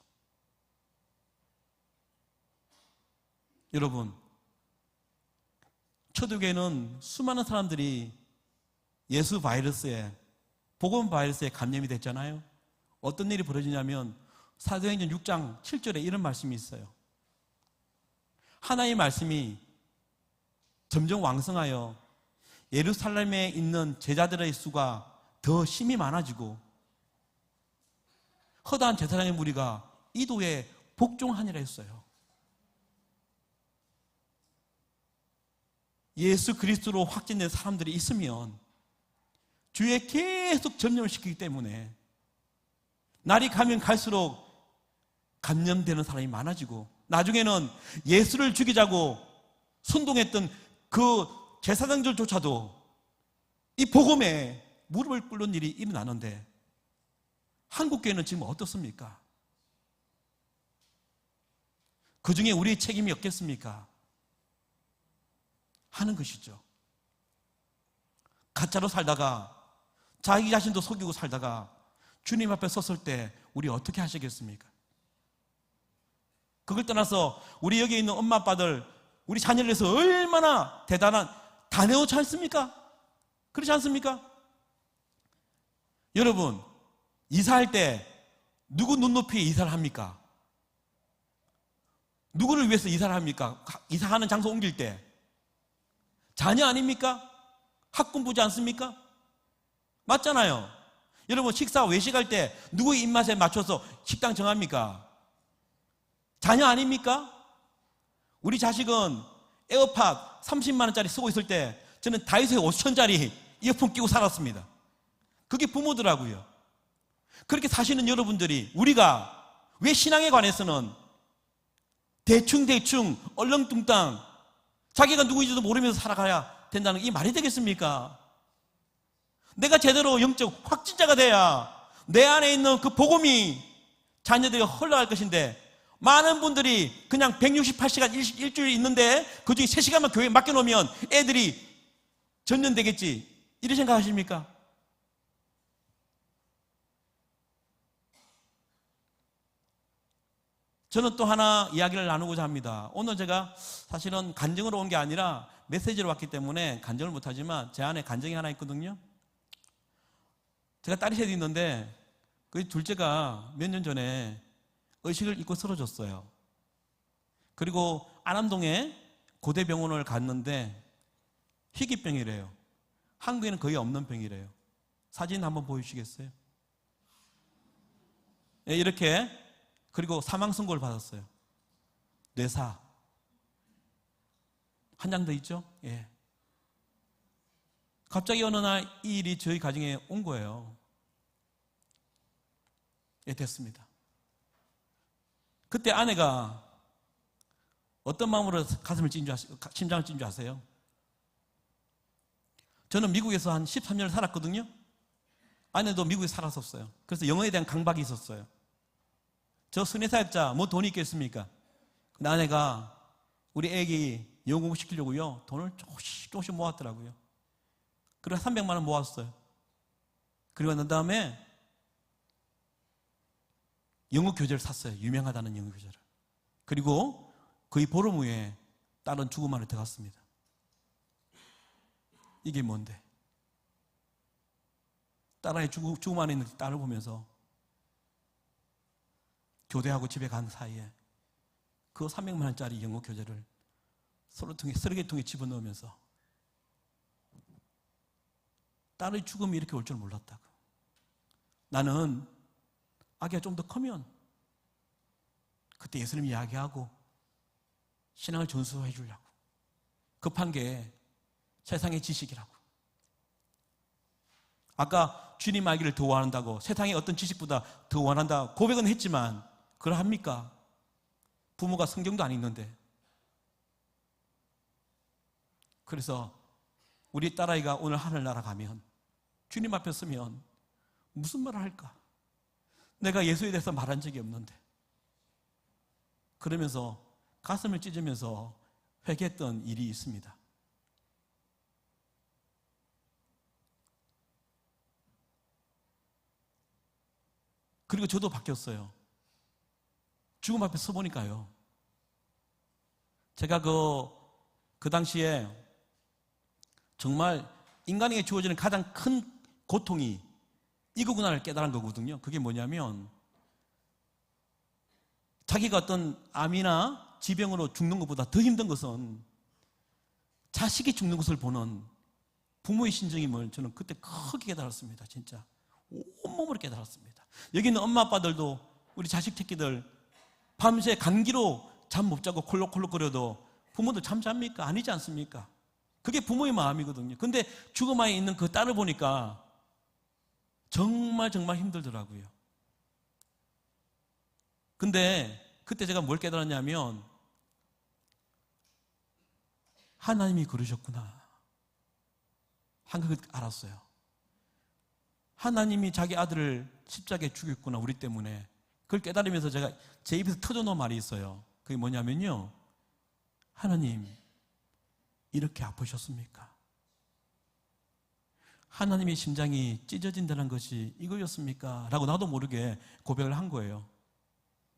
Speaker 2: 여러분, 초대교회는 수많은 사람들이 예수 바이러스에, 복음 바이러스에 감염이 됐잖아요. 어떤 일이 벌어지냐면 사도행전 6장 7절에 이런 말씀이 있어요. 하나님의 말씀이 점점 왕성하여 예루살렘에 있는 제자들의 수가 더 심히 많아지고 허다한 제사장의 무리가 이도에 복종하니라 했어요. 예수 그리스도로 확진된 사람들이 있으면 주에 계속 점령을 시키기 때문에 날이 가면 갈수록 감염되는 사람이 많아지고 나중에는 예수를 죽이자고 선동했던 그 제사장들조차도 이 복음에 무릎을 꿇는 일이 일어나는데 한국교회는 지금 어떻습니까? 그 중에 우리의 책임이 없겠습니까? 하는 것이죠. 가짜로 살다가 자기 자신도 속이고 살다가 주님 앞에 섰을 때 우리 어떻게 하시겠습니까? 그걸 떠나서 우리 여기 있는 엄마 아빠들 우리 자녀를 위해서 얼마나 대단한 다내오지 않습니까? 그렇지 않습니까? 여러분, 이사할 때 누구 눈높이에 이사를 합니까? 누구를 위해서 이사를 합니까? 이사하는 장소 옮길 때 자녀 아닙니까? 학군부지 않습니까? 맞잖아요. 여러분 식사 외식할 때 누구의 입맛에 맞춰서 식당 정합니까? 자녀 아닙니까? 우리 자식은 에어팟 30만 원짜리 쓰고 있을 때 저는 다이소에 5천짜리 이어폰 끼고 살았습니다. 그게 부모더라고요. 그렇게 사시는 여러분들이, 우리가 왜 신앙에 관해서는 대충 얼렁뚱땅 자기가 누구인지도 모르면서 살아가야 된다는 게 말이 되겠습니까? 내가 제대로 영적 확진자가 돼야 내 안에 있는 그 복음이 자녀들이 흘러갈 것인데, 많은 분들이 그냥 168시간 일주일 있는데 그중에 3시간만 교회에 맡겨놓으면 애들이 전염되겠지, 이렇게 생각하십니까? 저는 또 하나 이야기를 나누고자 합니다. 오늘 제가 사실은 간증으로 온 게 아니라 메시지로 왔기 때문에 간증을 못하지만 제 안에 간증이 하나 있거든요. 제가 딸이 셋이 있는데 그 둘째가 몇 년 전에 의식을 잃고 쓰러졌어요. 그리고 안암동에 고대병원을 갔는데 희귀병이래요. 한국에는 거의 없는 병이래요. 사진 한번 보여주시겠어요? 네, 이렇게. 그리고 사망 선고를 받았어요. 뇌사. 한 장 더 있죠? 예. 갑자기 어느 날 이 일이 저희 가정에 온 거예요. 예, 됐습니다. 그때 아내가 어떤 마음으로 가슴을 찐 줄 심장을 찐 줄 아세요? 저는 미국에서 한 13년을 살았거든요. 아내도 미국에 살았었어요. 그래서 영어에 대한 강박이 있었어요. 저 순회사역자 뭐 돈이 있겠습니까? 근데 아내가 우리 애기 영어 공부시키려고요 돈을 조금씩 모았더라고요. 그래서 300만 원 모았어요. 그리고 난 다음에 영어 교재를 샀어요. 유명하다는 영어 교재를. 그리고 거의 보름 후에 딸은 죽음 안에 들어갔습니다. 이게 뭔데? 딸아이 죽음 안에 있는 딸을 보면서 교대하고 집에 간 사이에 그 300만 원짜리 영어 교재를 쓰레기통에 집어넣으면서 딸의 죽음이 이렇게 올 줄 몰랐다고. 나는 아기가 좀 더 크면 그때 예수님 이야기하고 신앙을 전수해 주려고. 급한 게 세상의 지식이라고. 아까 주님 알기를 더 원한다고, 세상의 어떤 지식보다 더 원한다 고백은 했지만 그걸 합니까? 부모가 성경도 안 읽는데. 그래서 우리 딸아이가 오늘 하늘나라 가면 주님 앞에 서면 무슨 말을 할까? 내가 예수에 대해서 말한 적이 없는데. 그러면서 가슴을 찢으면서 회개했던 일이 있습니다. 그리고 저도 바뀌었어요. 죽음 앞에 서보니까요, 제가 그 당시에 정말 인간에게 주어지는 가장 큰 고통이 이거구나를 깨달은 거거든요. 그게 뭐냐면, 자기가 어떤 암이나 지병으로 죽는 것보다 더 힘든 것은 자식이 죽는 것을 보는 부모의 심정임을 저는 그때 크게 깨달았습니다. 진짜 온몸으로 깨달았습니다. 여기 있는 엄마 아빠들도 우리 자식 새끼들 밤새 감기로 잠 못 자고 콜록콜록거려도 부모들 잠 잡니까? 아니지 않습니까? 그게 부모의 마음이거든요. 근데 죽음 안에 있는 그 딸을 보니까 정말 힘들더라고요. 근데 그때 제가 뭘 깨달았냐면, 하나님이 그러셨구나 한 걸 알았어요. 하나님이 자기 아들을 십자가에 죽였구나, 우리 때문에. 그걸 깨달으면서 제가 제 입에서 터져놓은 말이 있어요. 그게 뭐냐면요, 하나님 이렇게 아프셨습니까? 하나님의 심장이 찢어진다는 것이 이거였습니까? 라고 나도 모르게 고백을 한 거예요.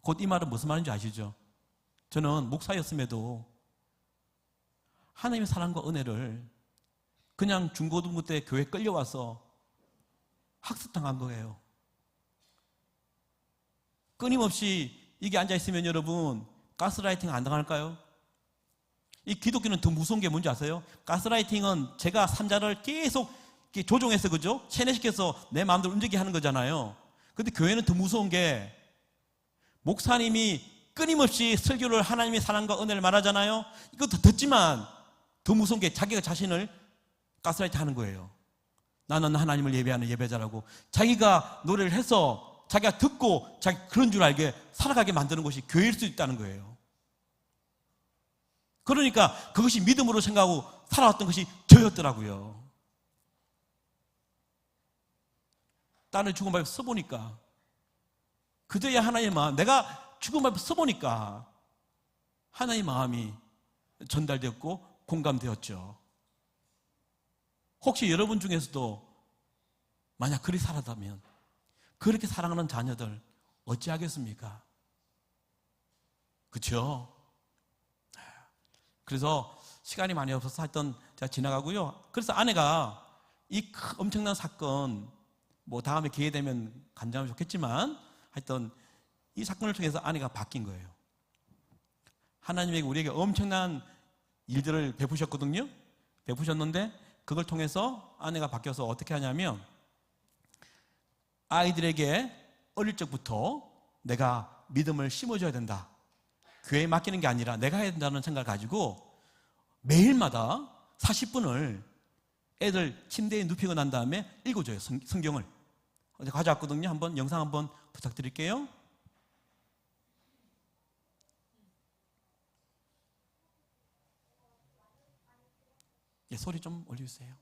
Speaker 2: 곧 이 말은 무슨 말인지 아시죠? 저는 목사였음에도 하나님의 사랑과 은혜를 그냥 중고등부 때 교회 끌려와서 학습당한 거예요. 끊임없이 이게 앉아있으면 여러분 가스라이팅 안 당할까요? 이 기독교는 더 무서운 게 뭔지 아세요? 가스라이팅은 제가 삼자를 계속 이렇게 조종해서, 그죠? 세뇌시켜서 내 마음대로 움직이게 하는 거잖아요. 근데 교회는 더 무서운 게 목사님이 끊임없이 설교를 하나님의 사랑과 은혜를 말하잖아요. 이것도 듣지만 더 무서운 게 자기가 자신을 가스라이팅 하는 거예요. 나는 하나님을 예배하는 예배자라고 자기가 노래를 해서 자기가 듣고 자기 그런 줄 알게 살아가게 만드는 것이 교회일 수 있다는 거예요. 그러니까 그것이 믿음으로 생각하고 살아왔던 것이 저였더라고요. 딸을 죽음 앞에 써보니까 그제야 하나님의 마음, 내가 죽음 앞에 써보니까 하나님의 마음이 전달되었고 공감되었죠. 혹시 여러분 중에서도 만약 그리 살았다면 그렇게 사랑하는 자녀들 어찌하겠습니까? 그렇죠? 그래서 시간이 많이 없어서 하여튼 제가 지나가고요. 그래서 아내가 이 엄청난 사건, 뭐 다음에 기회 되면 간증하면 좋겠지만 하여튼 이 사건을 통해서 아내가 바뀐 거예요. 하나님에게 우리에게 엄청난 일들을 베푸셨거든요. 베푸셨는데 그걸 통해서 아내가 바뀌어서 어떻게 하냐면 아이들에게 어릴 적부터 내가 믿음을 심어줘야 된다. 교회에 맡기는 게 아니라 내가 해야 된다는 생각을 가지고 매일마다 40분을 애들 침대에 눕히고 난 다음에 읽어줘요. 성경을. 어제 가져왔거든요. 한번 영상 한번 부탁드릴게요. 예, 소리 좀 올려주세요.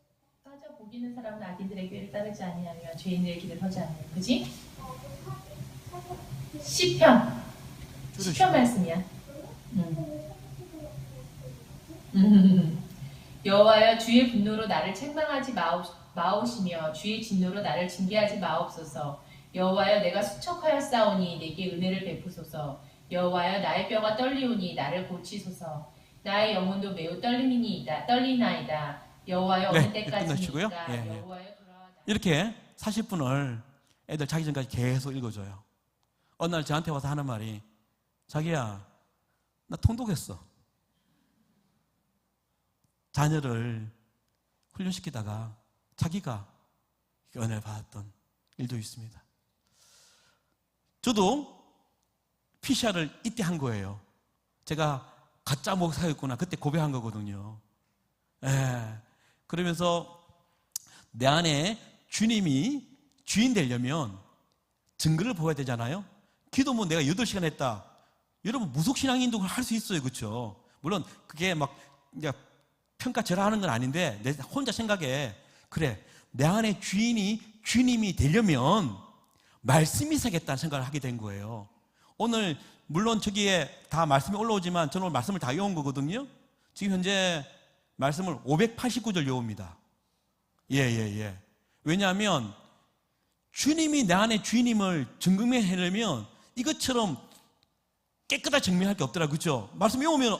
Speaker 3: 빠져 복이는 사람은 악인들의 꾀를 따르지 아니하며 죄인들의 길을 서지 않아요. 그지? 시편 말씀이야. 여호와여 주의 분노로 나를 책망하지 마옵시며 주의 진노로 나를 징계하지 마옵소서. 여호와여 내가 수척하였사오니 내게 은혜를 베푸소서. 여호와여 나의 뼈가 떨리오니 나를 고치소서. 나의 영혼도 매우 떨리나이다. 여호와여 어느 때까지니까. 여호와여 돌아와.
Speaker 2: 이렇게 40분을 애들 자기 전까지 계속 읽어줘요. 어느 날 저한테 와서 하는 말이, 자기야, 나 통독했어. 자녀를 훈련시키다가 자기가 은혜를 받았던 일도 있습니다. 저도 PCR을 이때 한 거예요. 제가 가짜 목사였구나. 그때 고백한 거거든요. 그러면서 내 안에 주님이 주인 되려면 증거를 보여야 되잖아요. 기도 뭐 내가 8시간 했다. 여러분 무속신앙인도 할 수 있어요. 그렇죠? 물론 그게 막 이제 평가절하하는 건 아닌데 내 혼자 생각에 그래, 내 안에 주님이 되려면 말씀이 있어야겠다는 생각을 하게 된 거예요. 오늘 물론 저기에 다 말씀이 올라오지만 저는 오늘 말씀을 다 외운 거거든요. 지금 현재 말씀을 589절 외웁니다. 왜냐하면 주님이 내 안에 주님을 증명하려면 이것처럼 깨끗하게 증명할 게 없더라. 그렇죠? 말씀 외우면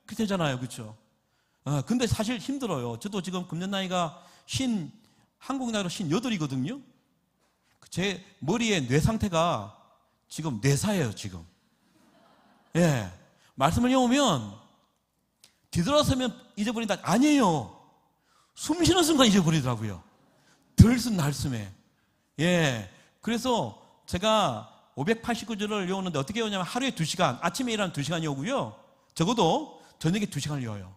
Speaker 2: 그렇게 되잖아요. 그렇죠? 근데 사실 힘들어요. 저도 지금 금년 나이가 한국 나이로 58이거든요. 제 머리의 뇌 상태가 지금 뇌사예요, 지금. 말씀을 외우면 뒤돌아서면 잊어버린다. 아니에요. 숨 쉬는 순간 잊어버리더라고요. 들숨 날숨에. 그래서 제가 589절을 외우는데 어떻게 외우냐면 하루에 2시간, 아침에 일하는 2시간이 외우고요. 적어도 저녁에 2시간을 외워요.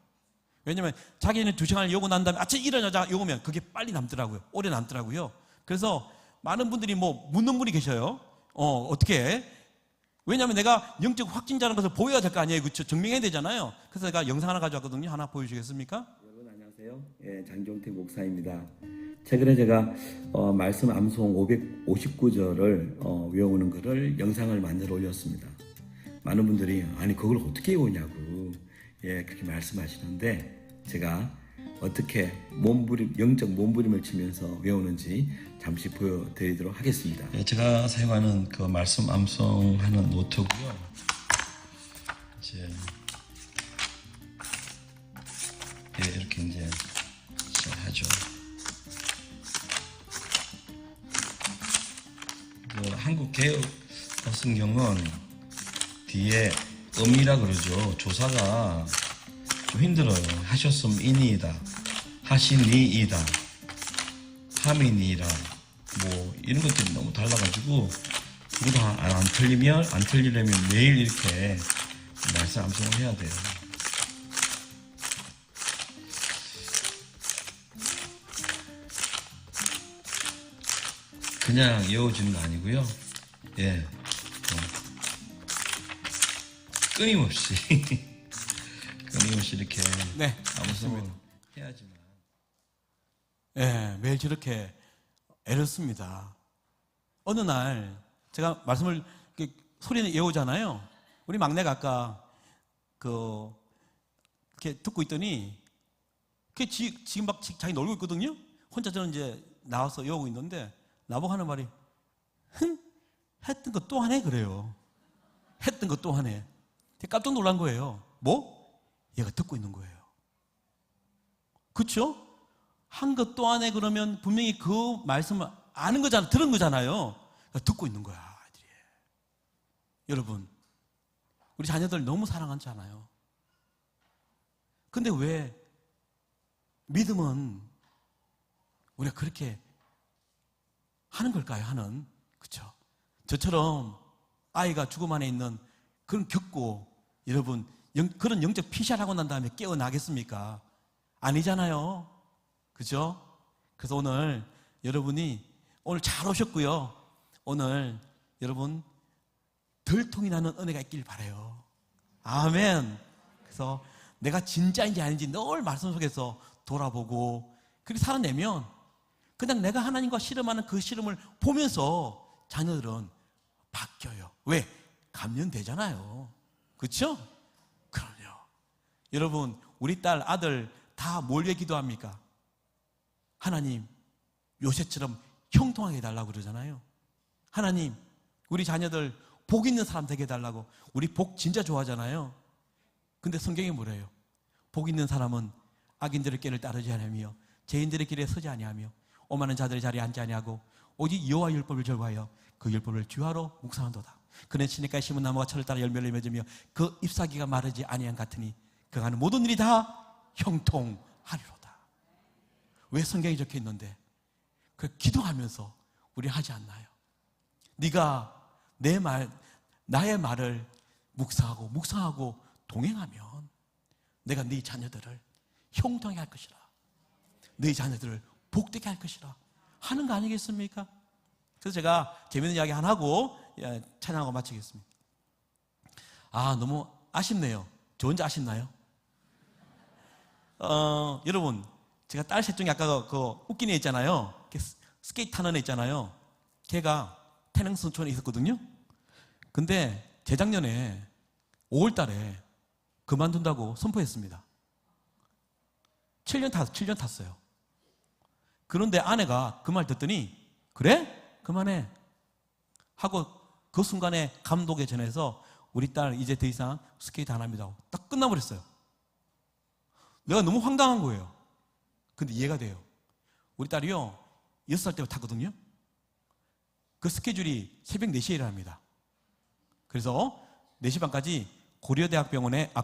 Speaker 2: 왜냐면 자기는 2시간을 외우고 난 다음에 아침에 일어나자 외우면 그게 빨리 남더라고요. 오래 남더라고요. 그래서 많은 분들이 뭐 묻는 분이 계셔요. 어떻게? 왜냐면 내가 영적 확진자라는 것을 보여야 될 거 아니에요. 그렇죠? 증명해야 되잖아요. 그래서 제가 영상 하나 가져왔거든요. 하나 보여주시겠습니까?
Speaker 4: 여러분 안녕하세요. 장종택 목사입니다. 최근에 제가 말씀 암송 559절을 외우는 것을 영상을 만들어 올렸습니다. 많은 분들이 아니 그걸 어떻게 외우냐고 그렇게 말씀하시는데 제가 어떻게 영적 몸부림을 치면서 외우는지 잠시 보여드리도록 하겠습니다. 제가 사용하는 그 말씀 암송하는 노트고요. 이제 이렇게 이제 하죠. 그 한국 개혁 성경은 뒤에 음이라 그러죠. 조사가 좀 힘들어요. 하셨음 이니이다, 하시니이다, 함이니이다, 뭐 이런 것들이 너무 달라가지고 그거 안 틀리려면 매일 이렇게 말씀 암송을 해야 돼요. 그냥 외워주는 거 아니고요. 예, 끊임없이 이렇게
Speaker 2: 네,
Speaker 4: 암송을 해야지만.
Speaker 2: 예, 매일 저렇게 애를 씁니다. 어느 날 제가 말씀을 이렇게 소리는 외우잖아요. 우리 막내가 아까 이렇게 듣고 있더니 지금 막 자기 놀고 있거든요. 혼자 저는 이제 나와서 외우고 있는데 나보고 하는 말이 했던 거 또 하네 그래요. 했던 거 또 하네. 되게 깜짝 놀란 거예요. 뭐? 얘가 듣고 있는 거예요. 그렇죠? 한 것 또 하네 그러면 분명히 그 말씀을 아는 거잖아, 들은 거잖아요. 그러니까 듣고 있는 거야, 아이들이. 여러분, 우리 자녀들 너무 사랑하잖아요. 근데 왜 믿음은 우리가 그렇게 하는 걸까요? 그렇죠? 저처럼 아이가 죽음 안에 있는 그런 겪고 여러분 그런 영적 피시를 하고 난 다음에 깨어나겠습니까? 아니잖아요. 그죠? 그래서 오늘 여러분이 오늘 잘 오셨고요. 오늘 여러분 들통이 나는 은혜가 있길 바라요. 아멘. 그래서 내가 진짜인지 아닌지 늘 말씀 속에서 돌아보고 그렇게 살아내면 그냥 내가 하나님과 씨름하는 그 씨름을 보면서 자녀들은 바뀌어요. 왜? 감련되잖아요. 그렇죠? 그럼요. 여러분 우리 딸 아들 다 뭘 위해 기도합니까? 하나님 요셉처럼 형통하게 해달라고 그러잖아요. 하나님 우리 자녀들 복 있는 사람 되게 해달라고. 우리 복 진짜 좋아하잖아요. 근데 성경이 뭐래요? 복 있는 사람은 악인들의 길을 따르지 아니하며 죄인들의 길에 서지 아니하며 오만한 자들의 자리에 앉지 아니하고 오직 여호와 율법을 절거하여 그 율법을 주하로 묵상한도다. 그는 시냇가에 심은 나무가 철을 따라 열매를 맺으며 그 잎사귀가 마르지 아니한 같으니 그가 하는 모든 일이 다 형통하리로다. 왜 성경이 적혀 있는데 그 기도하면서 우리 하지 않나요? 네가 나의 말을 묵상하고 동행하면 내가 네 자녀들을 형통하게 할 것이라. 네 자녀들을 복되게 할 것이라 하는 거 아니겠습니까? 그래서 제가 재밌는 이야기 하나 하고 찬양하고 마치겠습니다. 너무 아쉽네요. 저 혼자 아쉽나요? 여러분 제가 딸 셋 중에 아까 그 웃긴 애 있잖아요. 스케이트 타는 애 있잖아요. 걔가 태릉순천에 있었거든요. 근데 재작년에 5월 달에 그만둔다고 선포했습니다. 7년 탔어요. 그런데 아내가 그 말 듣더니 그래? 그만해 하고 그 순간에 감독에 전해서 우리 딸 이제 더 이상 스케이트 안 합니다. 딱 끝나버렸어요. 내가 너무 황당한 거예요. 근데 이해가 돼요. 우리 딸이요 6살 때부터 탔거든요. 그 스케줄이 새벽 4시에 일어납니다. 그래서 4시 반까지 고려대학병원에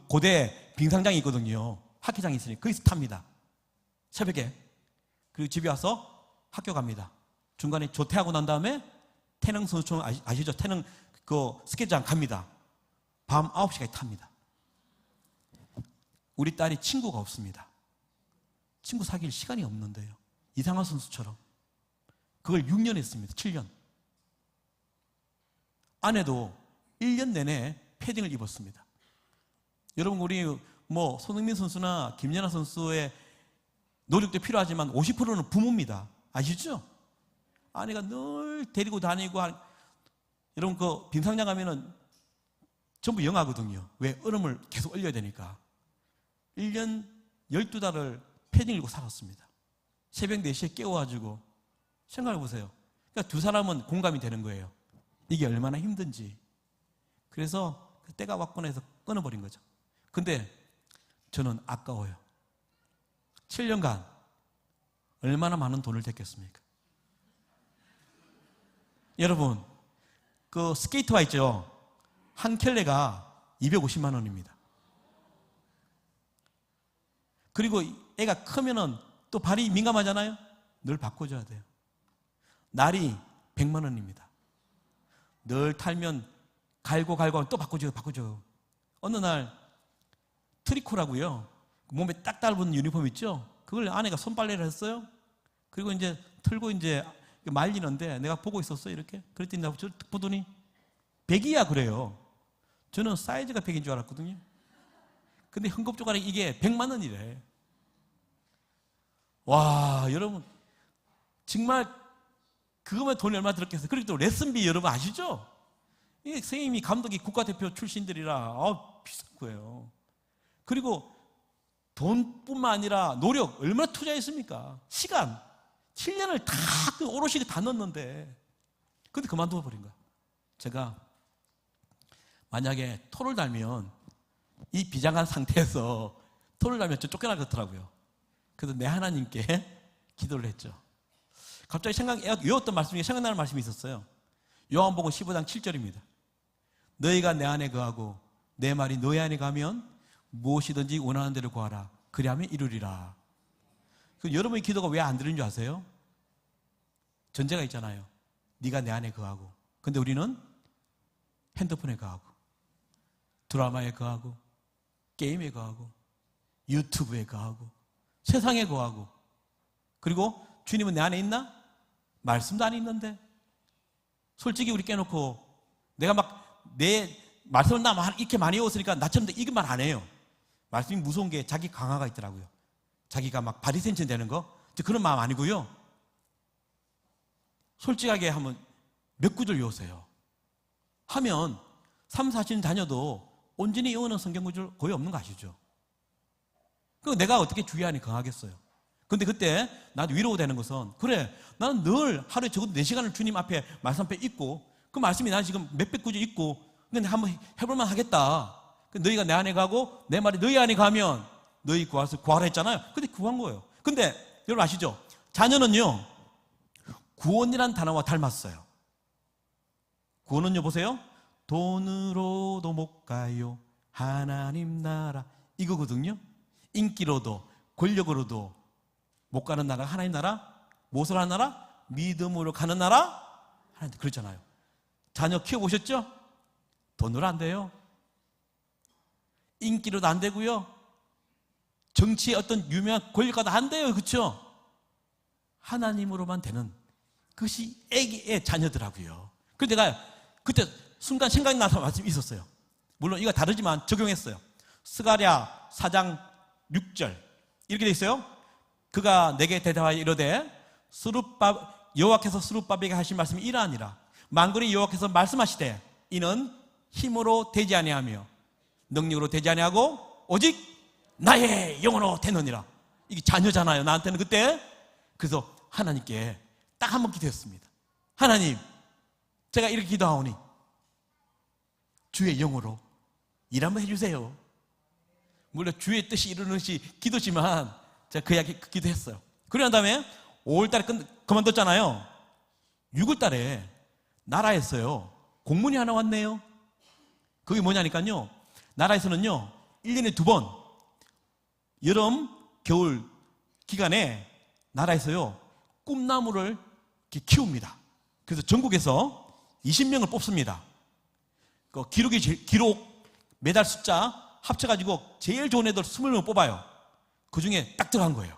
Speaker 2: 고대 빙상장이 있거든요. 학기장이 있으니 거기서 탑니다. 새벽에. 그리고 집에 와서 학교 갑니다. 중간에 조퇴하고 난 다음에 태릉 선수촌 아시죠? 태릉 그 스케이트장 갑니다. 밤 9시까지 탑니다. 우리 딸이 친구가 없습니다. 친구 사귈 시간이 없는데요. 이상한 선수처럼. 그걸 6년 했습니다. 7년. 아내도 1년 내내 패딩을 입었습니다. 여러분 우리 손흥민 선수나 김연아 선수의 노력도 필요하지만 50%는 부모입니다. 아시죠? 아내가 늘 데리고 다니고 여러분 그 빙상장 가면은 전부 영하거든요. 왜? 얼음을 계속 얼려야 되니까. 1년 12달을 패딩 입고 살았습니다. 새벽 4시에 깨워가지고 생각해 보세요. 그러니까 두 사람은 공감이 되는 거예요. 이게 얼마나 힘든지. 그래서 때가 왔구나 해서 끊어버린 거죠. 근데 저는 아까워요. 7년간 얼마나 많은 돈을 댔겠습니까? 여러분 그 스케이터가 있죠. 한 켤레가 250만 원입니다. 그리고 애가 크면은 또 발이 민감하잖아요. 늘 바꿔줘야 돼요. 날이 100만 원입니다. 늘 탈면 갈고 하면 또 바꿔줘요. 어느 날 트리코라고요. 몸에 딱 달라붙는 유니폼 있죠? 그걸 아내가 손빨래를 했어요. 그리고 이제 틀고 이제 말리는데 내가 보고 있었어요, 이렇게. 그랬더니 나 보더니 100이야 그래요. 저는 사이즈가 100인 줄 알았거든요. 근데 흥겁조가리 이게 100만 원이래. 와, 여러분 정말 그거만 돈이 얼마 들었겠어요. 그리고 또 레슨비 여러분 아시죠? 이 선생님이 감독이 국가대표 출신들이라 비싼 거예요. 그리고 돈뿐만 아니라 노력 얼마나 투자했습니까? 시간 7년을 다 오롯이 다 넣었는데 근데 그만둬 버린 거야. 제가 만약에 토를 달면 이 비장한 상태에서 토를 달면 저 쫓겨나겠더라고요. 그래서 내 하나님께 기도를 했죠. 갑자기 외웠던 말씀 중에 생각나는 말씀이 있었어요. 요한복음 15장 7절입니다. 너희가 내 안에 거하고 내 말이 너희 안에 가면 무엇이든지 원하는 대로 구하라. 그리하면 이루리라. 여러분의 기도가 왜 안 들리는 줄 아세요? 전제가 있잖아요. 네가 내 안에 거하고. 근데 우리는 핸드폰에 거하고 드라마에 거하고 게임에 거하고 유튜브에 거하고 세상에 거하고 그리고 주님은 내 안에 있나? 말씀도 안에 있는데 솔직히 우리 깨놓고 내가 막 내 말씀을 나 이렇게 많이 외웠으니까 나처럼 이것만 안 해요. 말씀이 무서운 게 자기 강화가 있더라고요. 자기가 막 바리새인처럼 되는 거 그런 마음 아니고요. 솔직하게 하면 몇 구절 외우세요. 하면 3, 4년 다녀도 온전히 외우는 성경 구절 거의 없는 거 아시죠? 그 내가 어떻게 주의 안에 강하겠어요? 근데 그때 나도 위로되는 것은 그래 나는 늘 하루에 적어도 4시간을 주님 앞에 말씀 앞에 있고 그 말씀이 난 지금 몇백 구절 있고 근데 한번 해볼만 하겠다. 너희가 내 안에 가고 내 말이 너희 안에 가면 너희 구하라 했잖아요. 근데 구한 거예요. 근데 여러분 아시죠? 자녀는요 구원이란 단어와 닮았어요. 구원은요 보세요. 돈으로도 못 가요 하나님 나라 이거거든요. 인기로도 권력으로도 못 가는 나라 하나님 나라. 무엇을 하는 나라? 믿음으로 가는 나라? 하나님 그랬잖아요. 자녀 키워보셨죠? 돈으로 안 돼요. 인기로도 안 되고요. 정치의 어떤 유명한 권력가도 안 돼요. 그렇죠? 하나님으로만 되는 그것이 애기의 자녀더라고요. 그런데 내가 그때 순간 생각이 나서 말씀이 있었어요. 물론 이거 다르지만 적용했어요. 스가랴 4장 6절 이렇게 돼 있어요. 그가 내게 대답하여 이르되 여호와께서 스룹바벨에게 하신 말씀이 이러하니라. 만군의 여호와께서 말씀하시되 이는 힘으로 되지 아니하며 능력으로 되지 아니하고 오직 나의 영으로 되느니라. 이게 자녀잖아요. 나한테는 그때. 그래서 하나님께 딱 한 번 기도했습니다. 하나님, 제가 이렇게 기도하오니 주의 영으로 일 한번 해주세요. 물론 주의 뜻이 이루는 것이 기도지만 제가 그 이야기 기도했어요. 그러고 난 다음에 5월달에 그만뒀잖아요. 6월달에 나라에서요 공문이 하나 왔네요. 그게 뭐냐니까요. 나라에서는요 1년에 2번 여름, 겨울 기간에 나라에서요 꿈나무를 이렇게 키웁니다. 그래서 전국에서 20명을 뽑습니다. 그 기록 매달 숫자 합쳐가지고 제일 좋은 애들 20명 뽑아요. 그 중에 딱 들어간 거예요.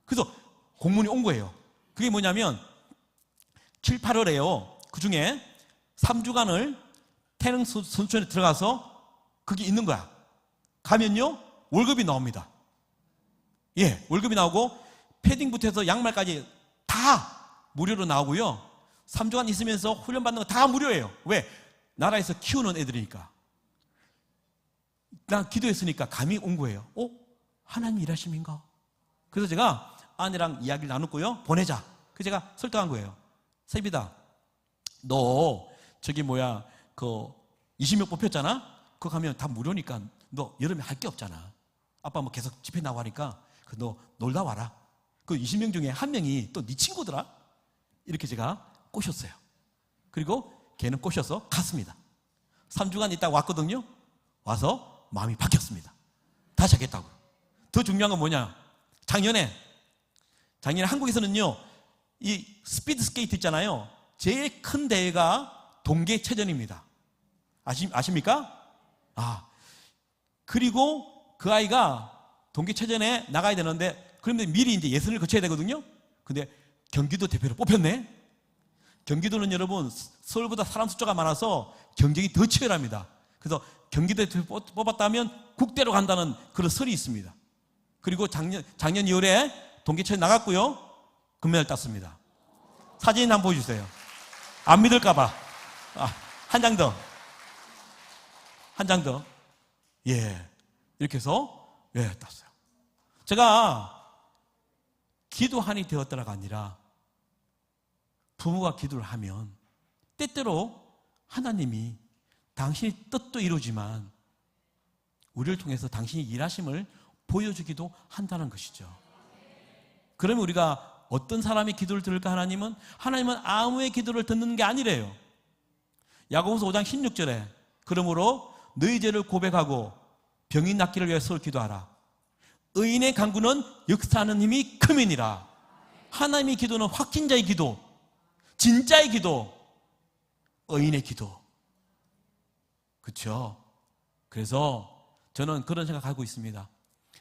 Speaker 2: 그래서 공문이 온 거예요. 그게 뭐냐면 7, 8월에요. 그 중에 3주간을 태릉 선수촌에 들어가서 그게 있는 거야. 가면요 월급이 나옵니다. 예, 월급이 나오고 패딩부터 해서 양말까지 다 무료로 나오고요. 3주간 있으면서 훈련받는 거 다 무료예요. 왜? 나라에서 키우는 애들이니까. 난 기도했으니까 감이 온 거예요. 하나님 일하심인가? 그래서 제가 아내랑 이야기를 나눴고요. 보내자. 그래서 제가 설득한 거예요. 세비다, 너 저기 그 20명 뽑혔잖아? 그거 가면 다 무료니까 너 여름에 할 게 없잖아. 아빠 뭐 계속 집회 나고 하니까 너 놀다 와라. 그 20명 중에 한 명이 또 네 친구더라? 이렇게 제가 꼬셨어요. 그리고 걔는 꼬셔서 갔습니다. 3주간 있다가 왔거든요. 와서 마음이 바뀌었습니다. 다시 하겠다고. 더 중요한 건 뭐냐? 작년에 한국에서는요, 이 스피드 스케이트 있잖아요. 제일 큰 대회가 동계체전입니다. 아십니까? 그리고 그 아이가 동계체전에 나가야 되는데, 그러면 미리 이제 예선을 거쳐야 되거든요. 근데 경기도 대표로 뽑혔네. 경기도는 여러분 서울보다 사람 숫자가 많아서 경쟁이 더 치열합니다. 그래서 경기도 대표 뽑았다면 국대로 간다는 그런 설이 있습니다. 그리고 작년 2월에 동계체전 나갔고요, 금메달 땄습니다. 사진 한번 보여주세요. 안 믿을까봐. 한 장 더. 예, 이렇게 해서 땄어요. 제가 기도한이 되었다가 아니라 부모가 기도를 하면 때때로 하나님이 당신의 뜻도 이루지만 우리를 통해서 당신이 일하심을 보여주기도 한다는 것이죠. 그러면 우리가 어떤 사람의 기도를 들을까? 하나님은 아무의 기도를 듣는 게 아니래요. 야고보서 5장 16절에 그러므로 너희 죄를 고백하고 병이 낫기를 위해서 기도하라. 의인의 간구는 역사하는 힘이 크민이라. 하나님의 기도는 확신자의 기도, 진짜의 기도, 의인의 기도. 그렇죠? 그래서 저는 그런 생각하고 있습니다.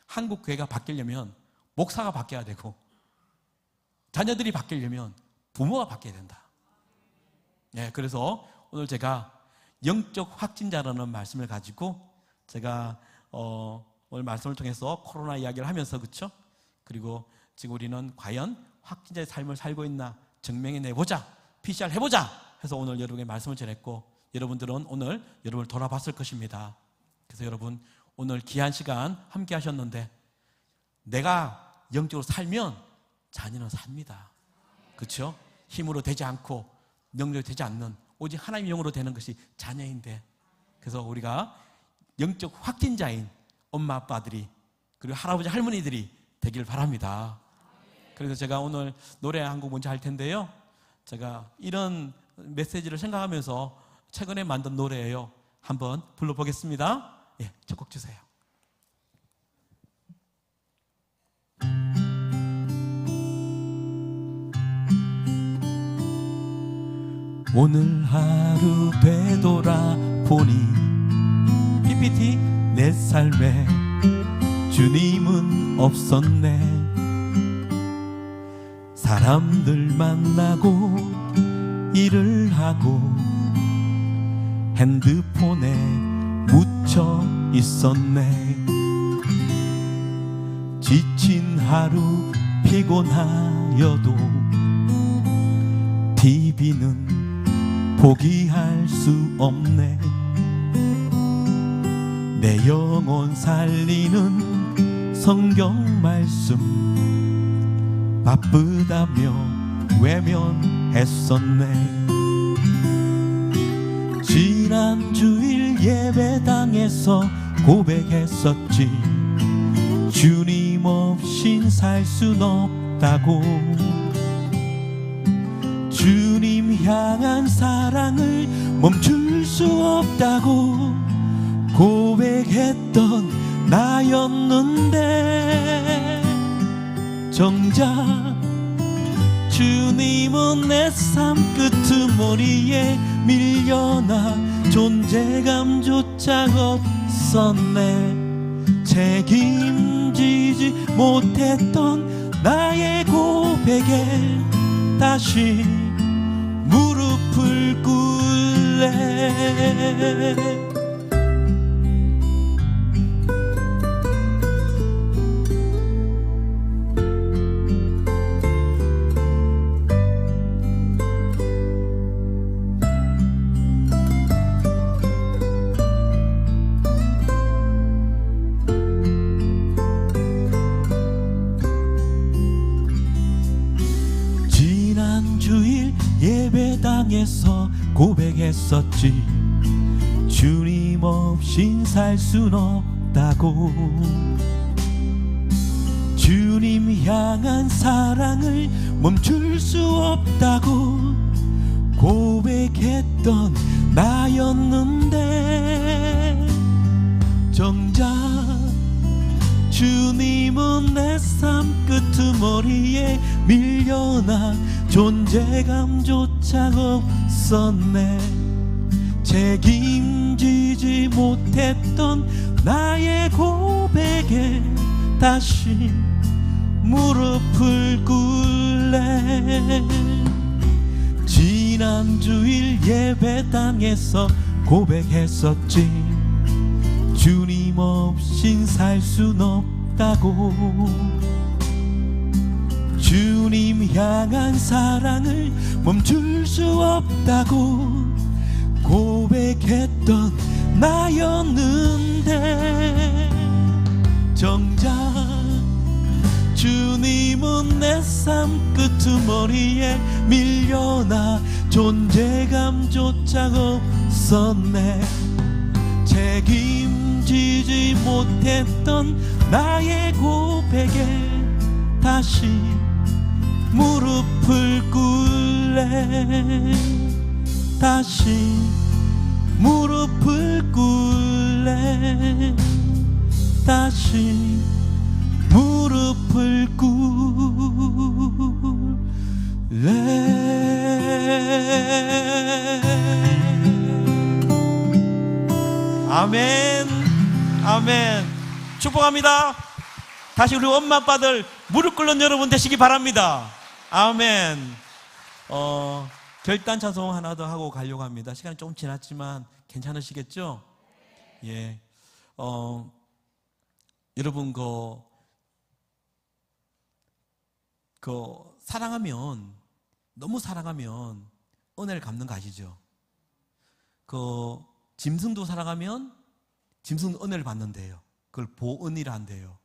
Speaker 2: 한국 교회가 바뀌려면 목사가 바뀌어야 되고, 자녀들이 바뀌려면 부모가 바뀌어야 된다. 그래서 오늘 제가 영적 확진자라는 말씀을 가지고 제가 오늘 말씀을 통해서 코로나 이야기를 하면서, 그렇죠? 그리고 지금 우리는 과연 확진자의 삶을 살고 있나 증명해내보자, PCR 해보자 해서 오늘 여러분에게 말씀을 전했고, 여러분들은 오늘 여러분을 돌아봤을 것입니다. 그래서 여러분 오늘 귀한 시간 함께 하셨는데, 내가 영적으로 살면 자녀는 삽니다. 그렇죠? 힘으로 되지 않고 능력이 되지 않는 오직 하나님의 영으로 되는 것이 자녀인데, 그래서 우리가 영적 확진자인 엄마 아빠들이 그리고 할아버지 할머니들이 되길 바랍니다. 그래서 제가 오늘 노래 한 곡 먼저 할 텐데요, 제가 이런 메시지를 생각하면서 최근에 만든 노래예요. 한번 불러보겠습니다. 첫 곡 주세요. 오늘 하루 되돌아보니 PPT 내 삶에 주님은 없었네. 사람들 만나고 일을 하고 핸드폰에 묻혀 있었네. 지친 하루 피곤하여도 TV는 포기할 수 없네. 내 영혼 살리는 성경 말씀 바쁘다며 외면했었네. 지난 주일 예배당에서 고백했었지. 주님 없인 살 순 없다고. 주님 향한 사랑을 멈출 수 없다고 고백했던 나였는데, 정작 주님은 내 삶 끄트머리에 밀려나 존재감조차 없었네. 책임지지 못했던 나의 고백에 다시 무릎을 꿇래. 예배당에서 고백했었지. 주님 없인 살 순 없다고. 주님 향한 사랑을 멈출 수 없다고 고백했던 나였는데, 정작 주님은 내 삶 끄트머리에 밀려나 존재감조차 없었네. 책임지지 못했던 나의 고백에 다시 무릎을 꿇래. 지난 주일 예배당에서 고백했었지. 주님 없인 살 순 없다고. 주님 향한 사랑을 멈출 수 없다고 고백했던 나였는데, 정작 주님은 내 삶 끄트머리에 밀려나 존재감조차 없었네. 책임지지 못했던 나의 고백에 다시 무릎을 꿇래. 다시 무릎을 꿇래. 다시 무릎을 꿇래. 아멘, 아멘. 축복합니다. 다시 우리 엄마 아빠들 무릎 꿇는 여러분 되시기 바랍니다. 아멘. 결단 찬송 하나 더 하고 가려고 합니다. 시간이 조금 지났지만 괜찮으시겠죠? 예. 여러분 사랑하면, 너무 사랑하면 은혜를 갚는 거 아시죠? 짐승도 사랑하면 짐승도 은혜를 받는데요. 그걸 보은이라 한대요.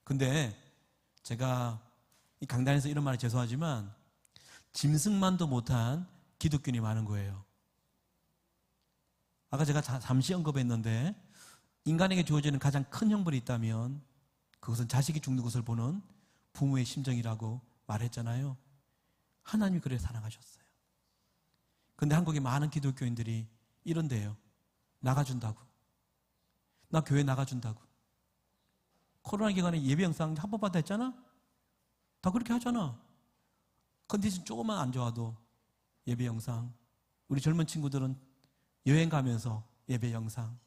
Speaker 2: 근데 제가 이 강단에서 이런 말이 죄송하지만 짐승만도 못한 기독교인이 많은 거예요. 아까 제가 잠시 언급했는데, 인간에게 주어지는 가장 큰 형벌이 있다면 그것은 자식이 죽는 것을 보는 부모의 심정이라고 말했잖아요. 하나님이 그래 사랑하셨어요. 근데 한국의 많은 기독교인들이 이런데요. 나가준다고. 나 교회 나가준다고. 코로나 기간에 예배 영상 한 번 받아 했잖아? 다 그렇게 하잖아. 컨디션 조금만 안 좋아도 예배 영상. 우리 젊은 친구들은 여행 가면서 예배 영상.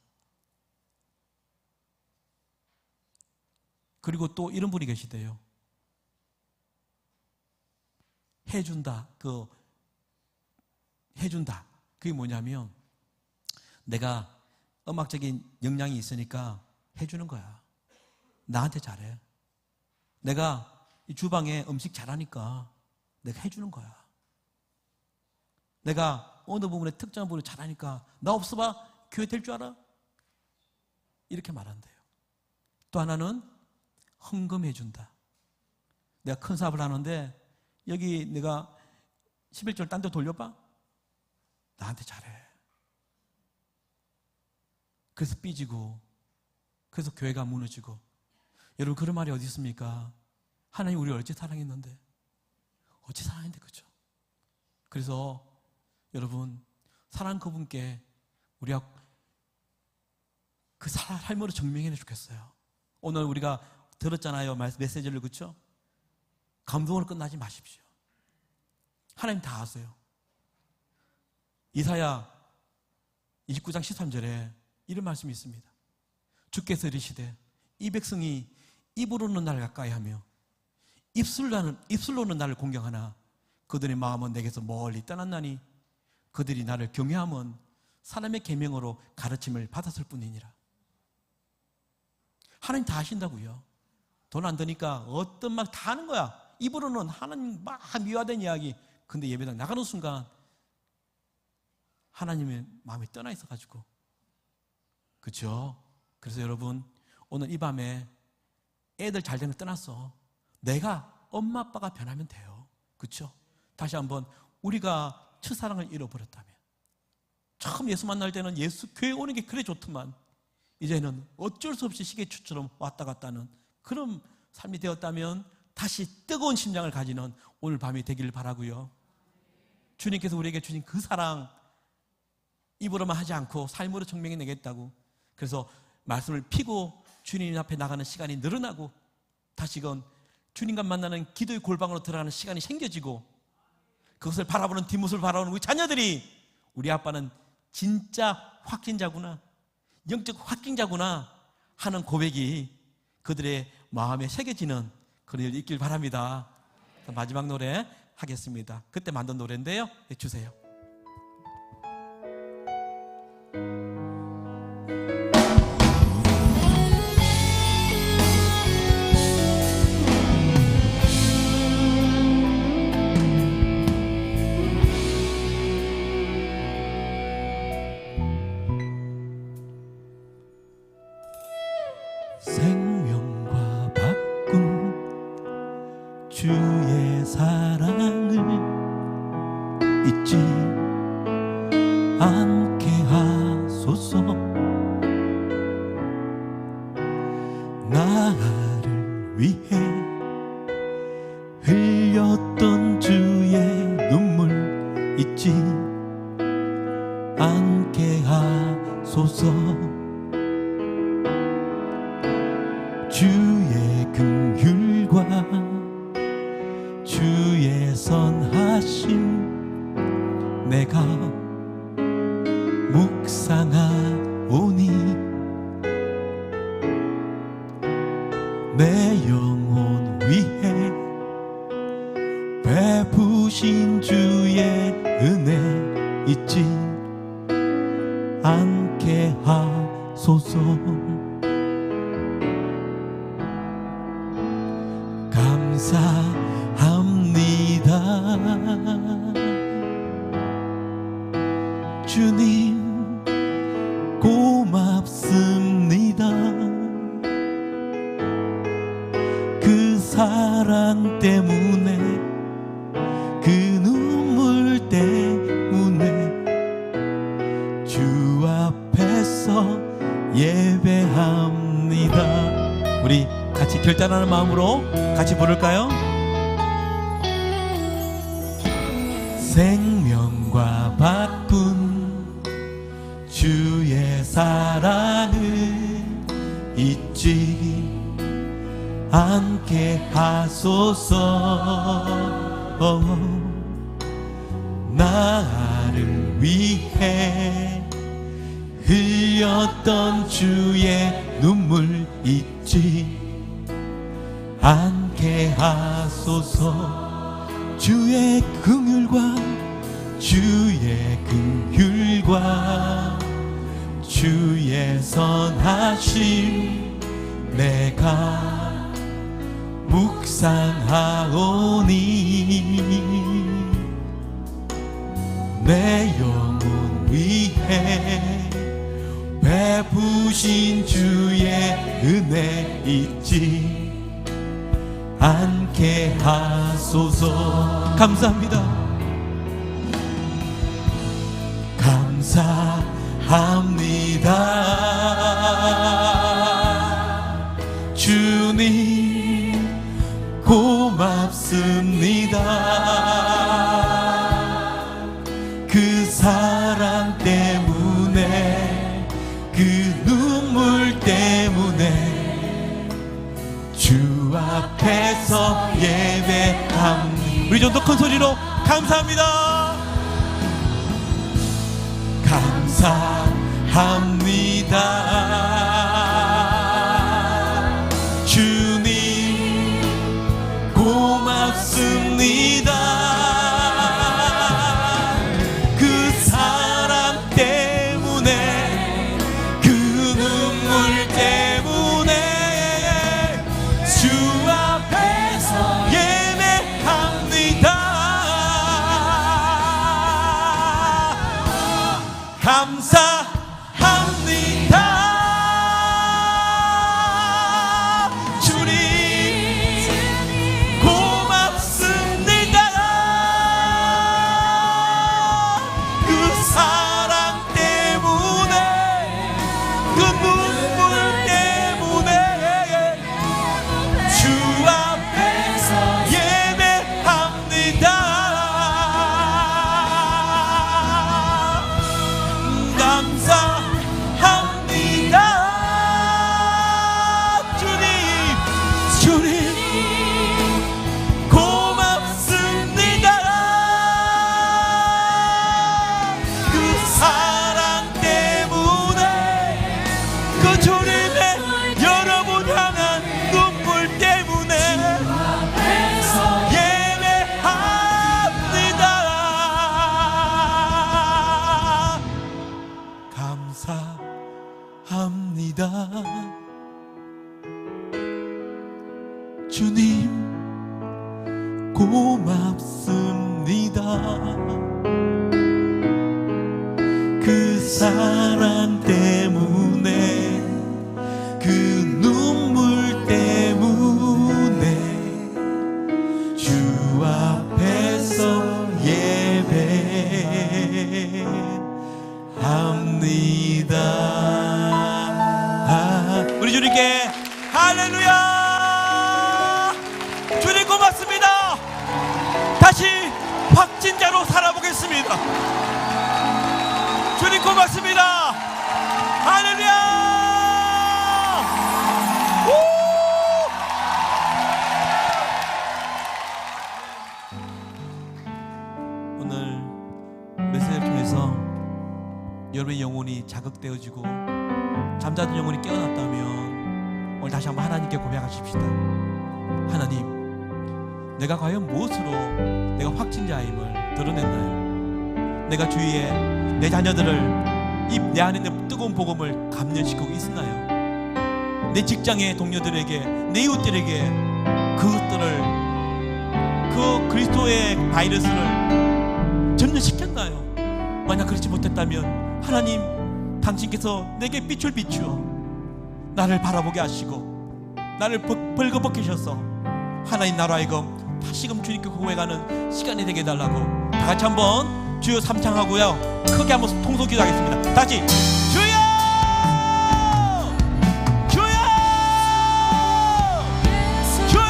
Speaker 2: 그리고 또 이런 분이 계시대요. 해준다. 해준다. 그게 뭐냐면, 내가 음악적인 역량이 있으니까 해주는 거야. 나한테 잘해. 내가 이 주방에 음식 잘하니까 내가 해주는 거야. 내가 어느 부분에 특정한 부분을 잘하니까 나 없어봐 교회 될 줄 알아? 이렇게 말한대요. 또 하나는 헌금해준다. 내가 큰 사업을 하는데 여기 내가 11조를 딴 데 돌려봐? 나한테 잘해. 그래서 삐지고, 그래서 교회가 무너지고. 여러분, 그런 말이 어디 있습니까? 하나님 우리를 어찌 사랑했는데, 어찌 사랑했는데, 그죠? 그래서 여러분, 사랑하는 그분께 우리가 그 삶으로 증명해 주겠어요. 오늘 우리가 들었잖아요, 메시지를. 그렇죠? 감동으로 끝나지 마십시오. 하나님 다 아세요. 이사야 29장 13절에 이런 말씀이 있습니다. 주께서 이르시되 이 백성이 입으로는 나를 가까이하며 입술로는 나를 공경하나 그들의 마음은 내게서 멀리 떠났나니 그들이 나를 경외함은 사람의 계명으로 가르침을 받았을 뿐이니라. 하나님 다 아신다고요. 돈 안 드니까 어떤 말 다 하는 거야. 입으로는 하나님 막 미화된 이야기. 근데 예배당 나가는 순간 하나님의 마음이 떠나 있어가지고. 그렇죠? 그래서 여러분, 오늘 이 밤에 애들 잘 되면 떠났어. 내가 엄마 아빠가 변하면 돼요. 그렇죠? 다시 한번, 우리가 첫사랑을 잃어버렸다면, 처음 예수 만날 때는 예수 교회 오는 게 그래 좋더만, 이제는 어쩔 수 없이 시계추처럼 왔다 갔다 하는 그런 삶이 되었다면 다시 뜨거운 심장을 가지는 오늘 밤이 되기를 바라고요. 주님께서 우리에게 주신 그 사랑 입으로만 하지 않고 삶으로 증명해 내겠다고. 그래서 말씀을 피고 주님 앞에 나가는 시간이 늘어나고 다시금 주님과 만나는 기도의 골방으로 들어가는 시간이 생겨지고 그것을 바라보는 뒷모습을 바라보는 우리 자녀들이 우리 아빠는 진짜 확신자구나, 영적 확신자구나 하는 고백이 그들의 마음에 새겨지는 그런 일 있길 바랍니다. 마지막 노래 하겠습니다. 그때 만든 노래인데요. 주세요.
Speaker 5: 생명과 바꾼 주의 사랑을 잊지 않게 하소서. 나를 위해 흘렸던 주의 눈물 잊지 않게 하소서. 주의 긍휼과 주의 선하심 내가 묵상하오니 내 영혼 위해 베푸신 주의 은혜 잊지 않게 하소서. 감사합니다. 주님 고맙습니다. 그 사랑 때문에 그 눈물 때문에 주 앞에서 예배합니다. 우리 같이 결단하는 마음으로 같이 부를까요? 생명과 바꾼 주의 사랑을 잊지 않게 하소서. 나를 위해 흘렸던 주의 눈물 잊지 않게 하소서. 주의 긍휼과 주의 긍휼과 주의 선하심 내가 묵상하오니 내 영혼 위해 베푸신 주의 은혜 잊지 않게 하소서. 감사합니다. 감사합니다. 주님 고맙습니다. 그 사랑 때문에 그 눈물 때문에 주 앞에서 예배합니다. 우리 좀 더 큰 소리로 감사합니다. 감사합니다. 주님 고맙습니다. 그 사랑 때문에 그 눈물 때문에 주 앞에서 예배합니다. 감사합니다. 주님 주님 고맙습니다. 그 사랑 때문에 그 눈물 때문에 주 앞에서 예배합니다. 우리 주님께 할렐루야. 주님 고맙습니다. 다시 확진자로 살아보겠습니다. 주님 고맙습니다. 할렐루야. 오늘 메시지를 통해서 여러분의 영혼이 자극되어지고 잠자던 영혼이 깨어났다면 오늘 다시 한번 하나님께 고백하십시다. 하나님, 내가 과연 무엇으로 내가 확진자임을 드러냈나요? 내가 주위에 내 자녀들을 내 안에 있는 뜨거운 복음을 감염시키고 있나요? 내 직장의 동료들에게, 내 이웃들에게 그것들을, 그 그리스도의 바이러스를 전염시켰나요? 만약 그렇지 못했다면 하나님, 당신께서 내게 빛을 비추어 나를 바라보게 하시고 나를 벌거벗기셔서 하나님 나로 하여금 다시금 주님께 고백하는 시간이 되게 해달라고 다 같이 한번 주여 삼창하고요, 크게 한번 통성 기도하겠습니다. 다시 주여 주여 주여.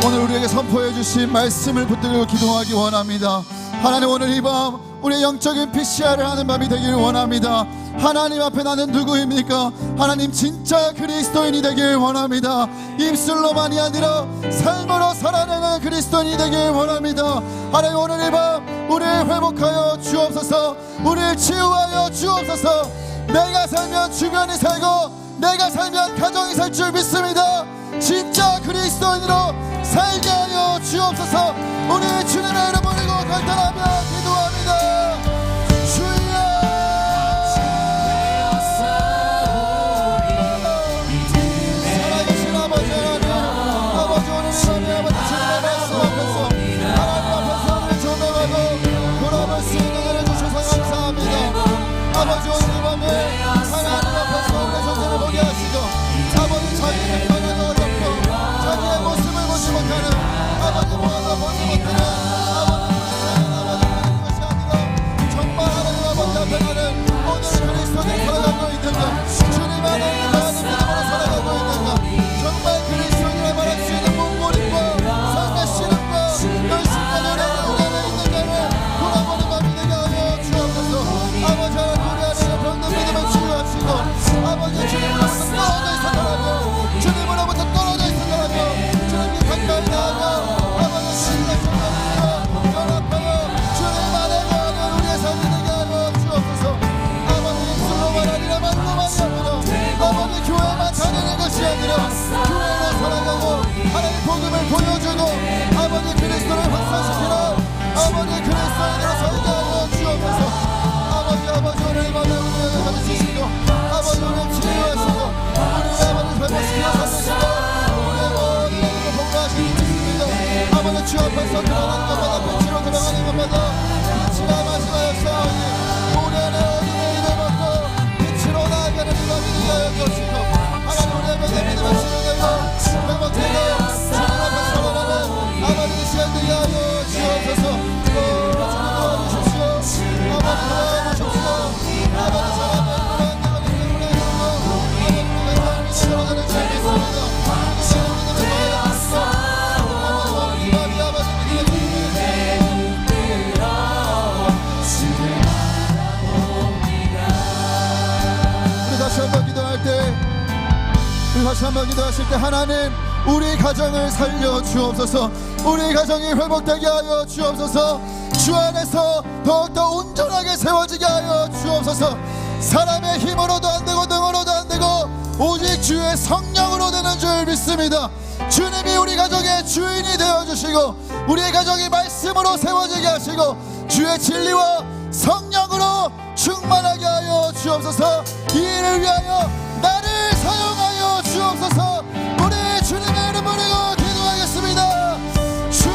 Speaker 1: 오늘 우리에게 선포해 주신 말씀을 붙들고 기도하기 원합니다. 하나님, 오늘 이 밤 우리의 영적인 PCR을 하는 밤이 되길 원합니다. 하나님 앞에 나는 누구입니까? 하나님, 진짜 그리스도인이 되길 원합니다. 입술로만이 아니라 삶으로 살아내는 그리스도인이 되길 원합니다. 하나님, 오늘 이 밤 우리를 회복하여 주옵소서. 우리를 치유하여 주옵소서. 내가 살면 주변이 살고 내가 살면 가정이 살 줄 믿습니다. 진짜 그리스도인으로 살게 하여 주옵소서. 우리 주님의 이름 올리고 간단하며 기도합니다. 주여, 살아계신 아버지 하나님, 아버지 오늘 이 밤에 아버지 주님의 말씀 앞에서 하나님 앞에서 우리
Speaker 6: 앞에서 들어가는 것마다 빛으로 들어가는 것마다 빛이라 말씀하였사오니 우리 안에 어둠의 일을 벗고 빛으로 나아가는 이가 되게 하여 주시고 하나님 우리 앞에 믿음을 치유되고 회복되고 주님 앞에 서로라는 아버지 이 시간 되게 하여 주옵소서. 주님 도와주십시오. 아버지 도와주십시오. 아버지 사랑하는 다시 한번 기도하실 때 하나님 우리 가정을 살려 주옵소서. 우리 가정이 회복되게 하여 주옵소서. 주 안에서 더욱더 온전하게 세워지게 하여 주옵소서. 사람의 힘으로도 안되고 능으로도 안되고 오직 주의 성령으로 되는 줄 믿습니다. 주님이 우리 가정의 주인이 되어주시고 우리의 가정이 말씀으로 세워지게 하시고 주의 진리와 성령으로 충만하게 하여 주옵소서. 이 일을 위하여 나를 사용하여 주옵소서. 우리 주님의 이름 부르고 기도하겠습니다. 주여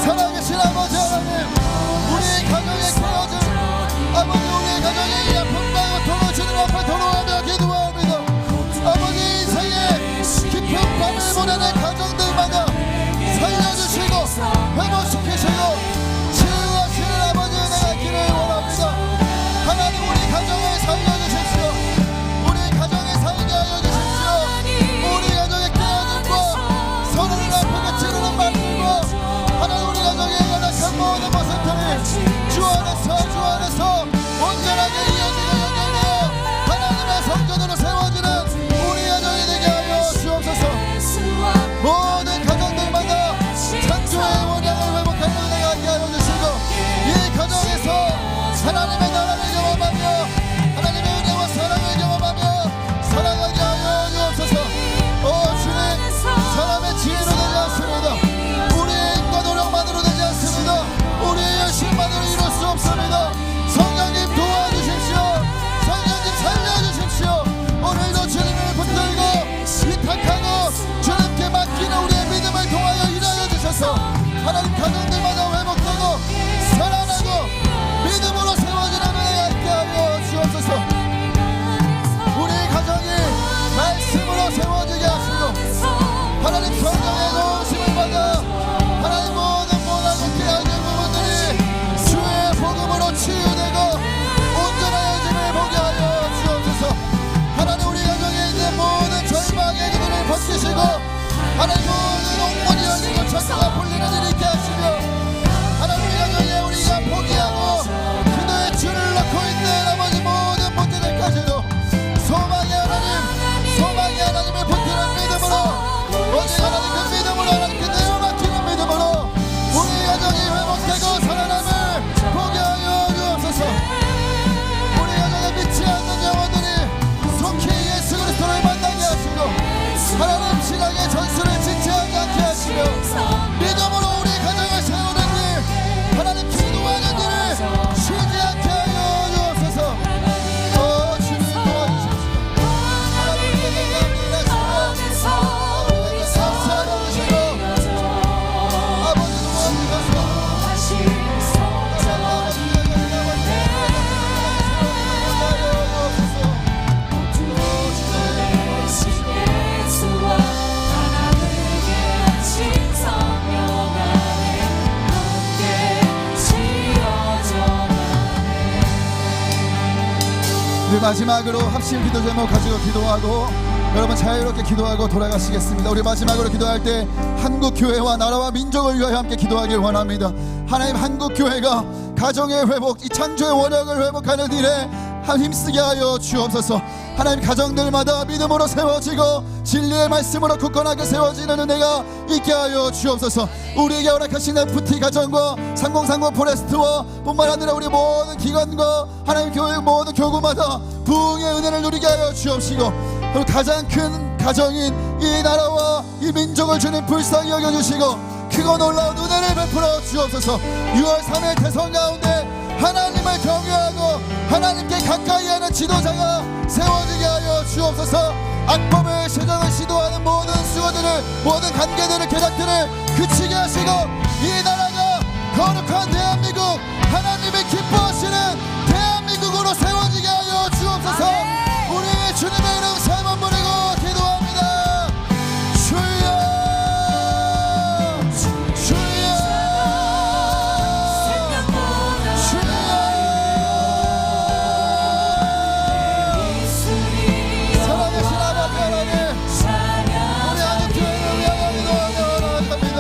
Speaker 6: 살아계신 아버지 하나님 우리 가정에 깨어진 아버지 우리의 가정에 이 아픔과 고통을 주님 앞에 도로하며 기도합니다. 아버지 인생에 깊은 밤을 보내는 가정들마다 살려주시고 회복시키시고 치유하시는 아버지 은혜가 있기를 원합니다. 하나님 우리 가정을 살려주십시오. 우리 가정에 살게 하여 주십시오. 우리 가정의 깨어짐과 서로를 아프게 찌르는 말들과 하나님 우리 가정의 연약한 모든 모습들이 주 안에서 온전하게 이어지고 연결되어 하나님의 성전으로 세워지는 우리 가정이 되게 하여 주옵소서. 모든 가정들마다 창조의 원양을 회복하는 은혜가 있게 하여 주시고 이 가정에서 하나님의 나라를 경험하며 하나님의 은혜와 사랑을 경험하며 살아가게 하여 주옵소서. 오 주님 사람의 지혜로 되지 않습니다. 우리의 힘과 노력만으로 되지 않습니다. 우리의 열심만으로 이룰 수 없습니다. 성령님 도와주십시오. 성령님 살려주십시오. 오늘도 주님을 붙들고 위탁하고 주님께 맡기는 우리의 믿음을 통하여 일하여 주셔서 하나님 가정들마다 회복되고 살아나고 믿음으로 세워지는 은혜가 있게 하여 주옵소서. 우리 가정이 말씀으로 세워지게 하시고 하나님 성령의 도우심을 받아 하나님 모든 못하고 깨어진 부분들이 주의 복음으로 치유되고 온전해짐을 보게 하여 주옵소서. 하나님 우리 가정에 있는 모든 절망의 그늘을 벗기시고 하나님 모든 옥문이 열리고 창고가 풀리는 일이 있게 하시며 하나님 우리 가정에 우리가 포기하고 기도의 줄을 놓고 있는 아버지 모든 문제들까지도 소망의 하나님을 붙드는 믿음으로 오직 하나님 그 믿음으로 하나님께 내어 맡기는 믿음으로 우리 가정이 회복되고 살아남을 보게 하여 주옵소서. 우리 가정에 믿지 않는 영혼들이 속히 예수 그리스도를 만나게 하시고 하나님 신앙의 전술을 지체하지 않게 하시며 믿음으로 우리 가정을 세우는 일 하나님 기도하는 일을 쉬지 않게 하여 주옵소서. 오 주님 도와주십시오. 하나님께 감사드리시고 아버지께 감사드리시고 아버지 우리 마지막으로 합심 기도 제목 가지고 기도하고 여러분 자유롭게 기도하고 돌아가시겠습니다. 우리 마지막으로 기도할 때 한국교회와 나라와 민족을 위하여 함께 기도하길 원합니다. 하나님 한국교회가 가정의 회복 이 창조의 원형을 회복하는 일에 힘쓰게 하여 주옵소서. 하나님 가정들마다 믿음으로 세워지고 진리의 말씀으로 굳건하게 세워지는 은혜가 있게 하여 주옵소서. 우리에게 허락하신 FT 가정과 3030 포레스트와 뿐만 아니라 우리 모든 기관과 하나님 교회 모든 교구마다 부흥의 은혜를 누리게 하여 주옵시고 그리고 가장 큰 가정인 이 나라와 이 민족을 주님 불쌍히 여겨주시고 크고 놀라운 은혜를 베풀어 주옵소서. 6월 3일 대선 가운데 하나님을 경외하고 하나님께 가까이 하는 지도자가 세워지게 하여 주옵소서. 악법을 세상을 시도하는 모든 수고들을, 모든 관계들을, 계략들을 그치게 하시고 이 나라가 거룩한 대한민국, 하나님이 기뻐하시는 대한민국으로 세워지게 하여 주옵소서. 우리 주님의 이름 세 번 부르고 기도합니다. 주여 주여 주여. 살아계신 아버지 하나님, 우리 하나님 교회를 위하여 기도합니다.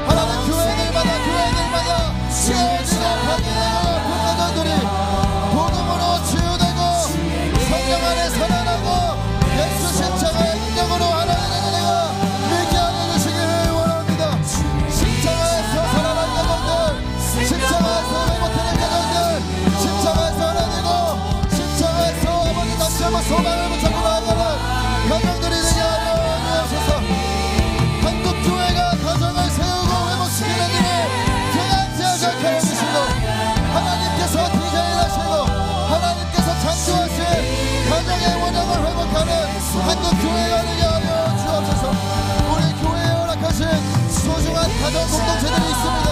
Speaker 6: 하나님 교회들마다 지어지고 파괴되고 불가정들이 복음으로 치유되고 성령 안에 살아나고 예수 십자가의 능력으로 하나님의 은혜가 믿게 하여 주시기를 원합니다. 십자가에서 살아난 가정들, 십자가에서 회복되는 가정들, 십자가에서 하나되고 십자가에서 아버지 다시 한번 소망을 붙잡고 나아가는 가정들이 되게 하여 주옵소서. 한국교회가 가정을 세우고 회복시키는 일에 등한시하지 않게 해주시고 하나님께서 디자인하시고 하나님께서 창조하신 가정의 원형을 회복하는 한국교회가 되게 하여 주옵소서. 우리 교회에 허락하신 소중한 가정 공동체들이 있습니다.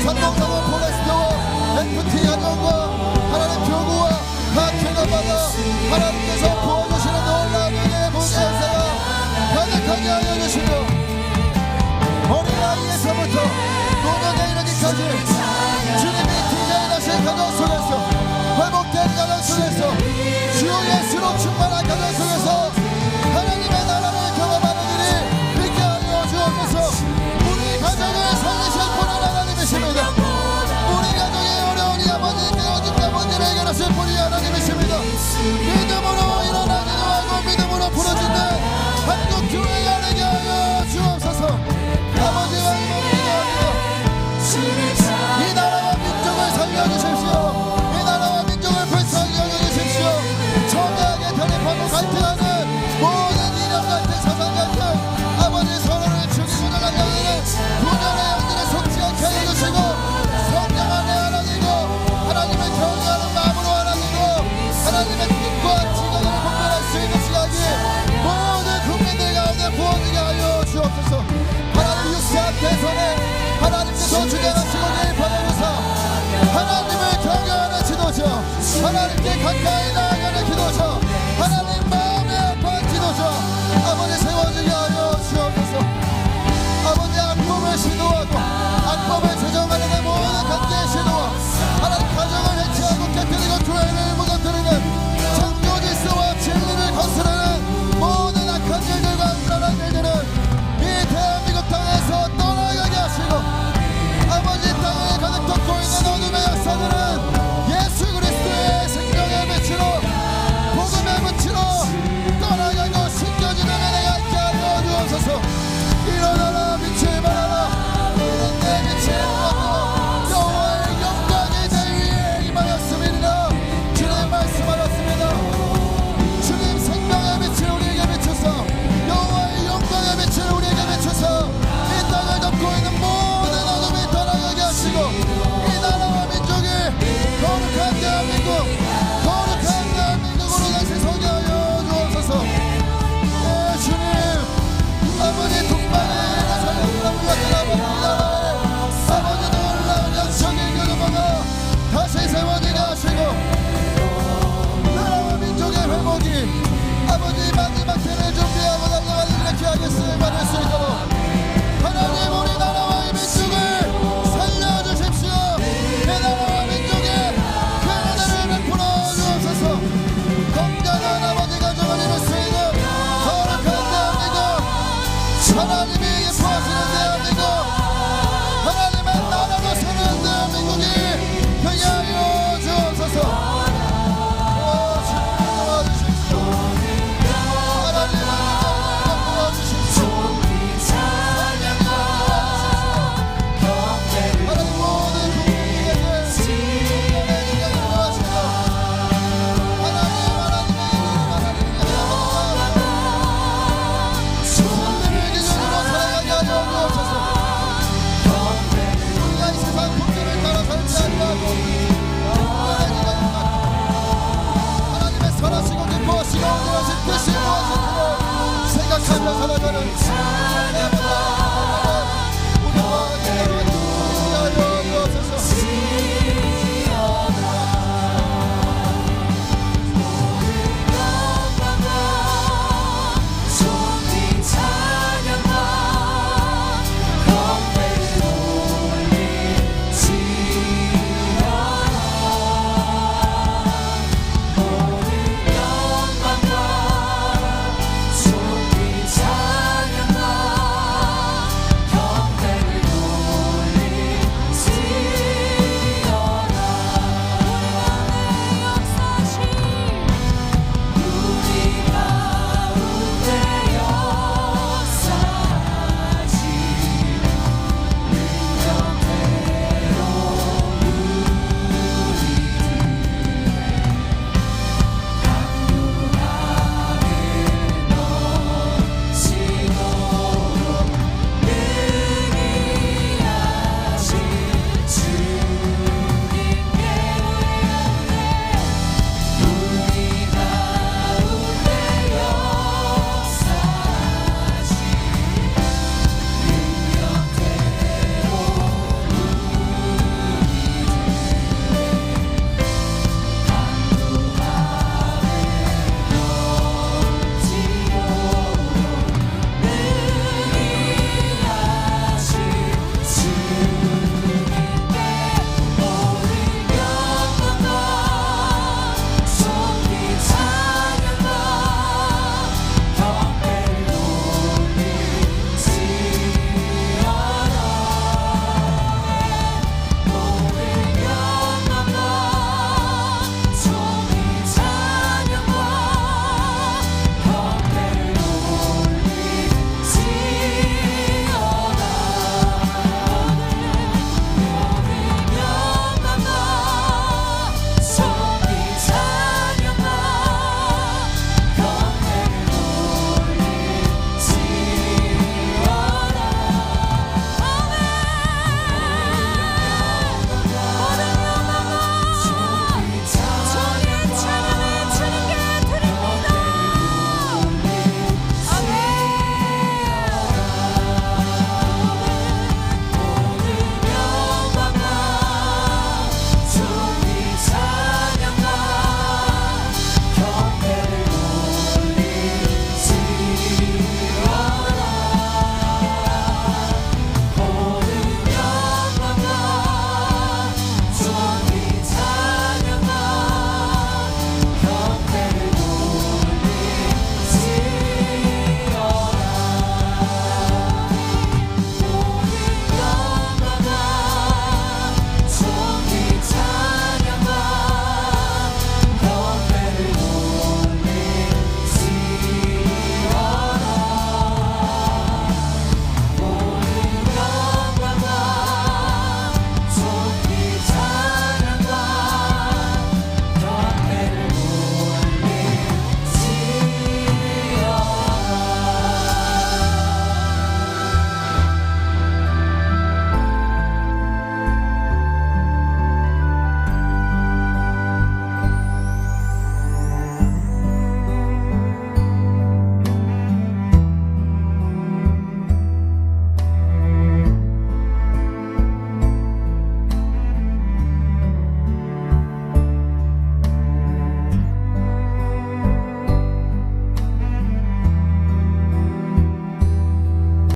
Speaker 6: 산동산업 포레스트와 FT 가정과 하나님 교구와 각 교회마다 하나님께서 부어주시는 놀라운 은혜의 복수사가 가득하게 하여 주시고 어린아이에서부터 노년에 이르기까지 주님이 디자인하신 가정 속에서 회복된 가정 속에서 주 예수로 충만한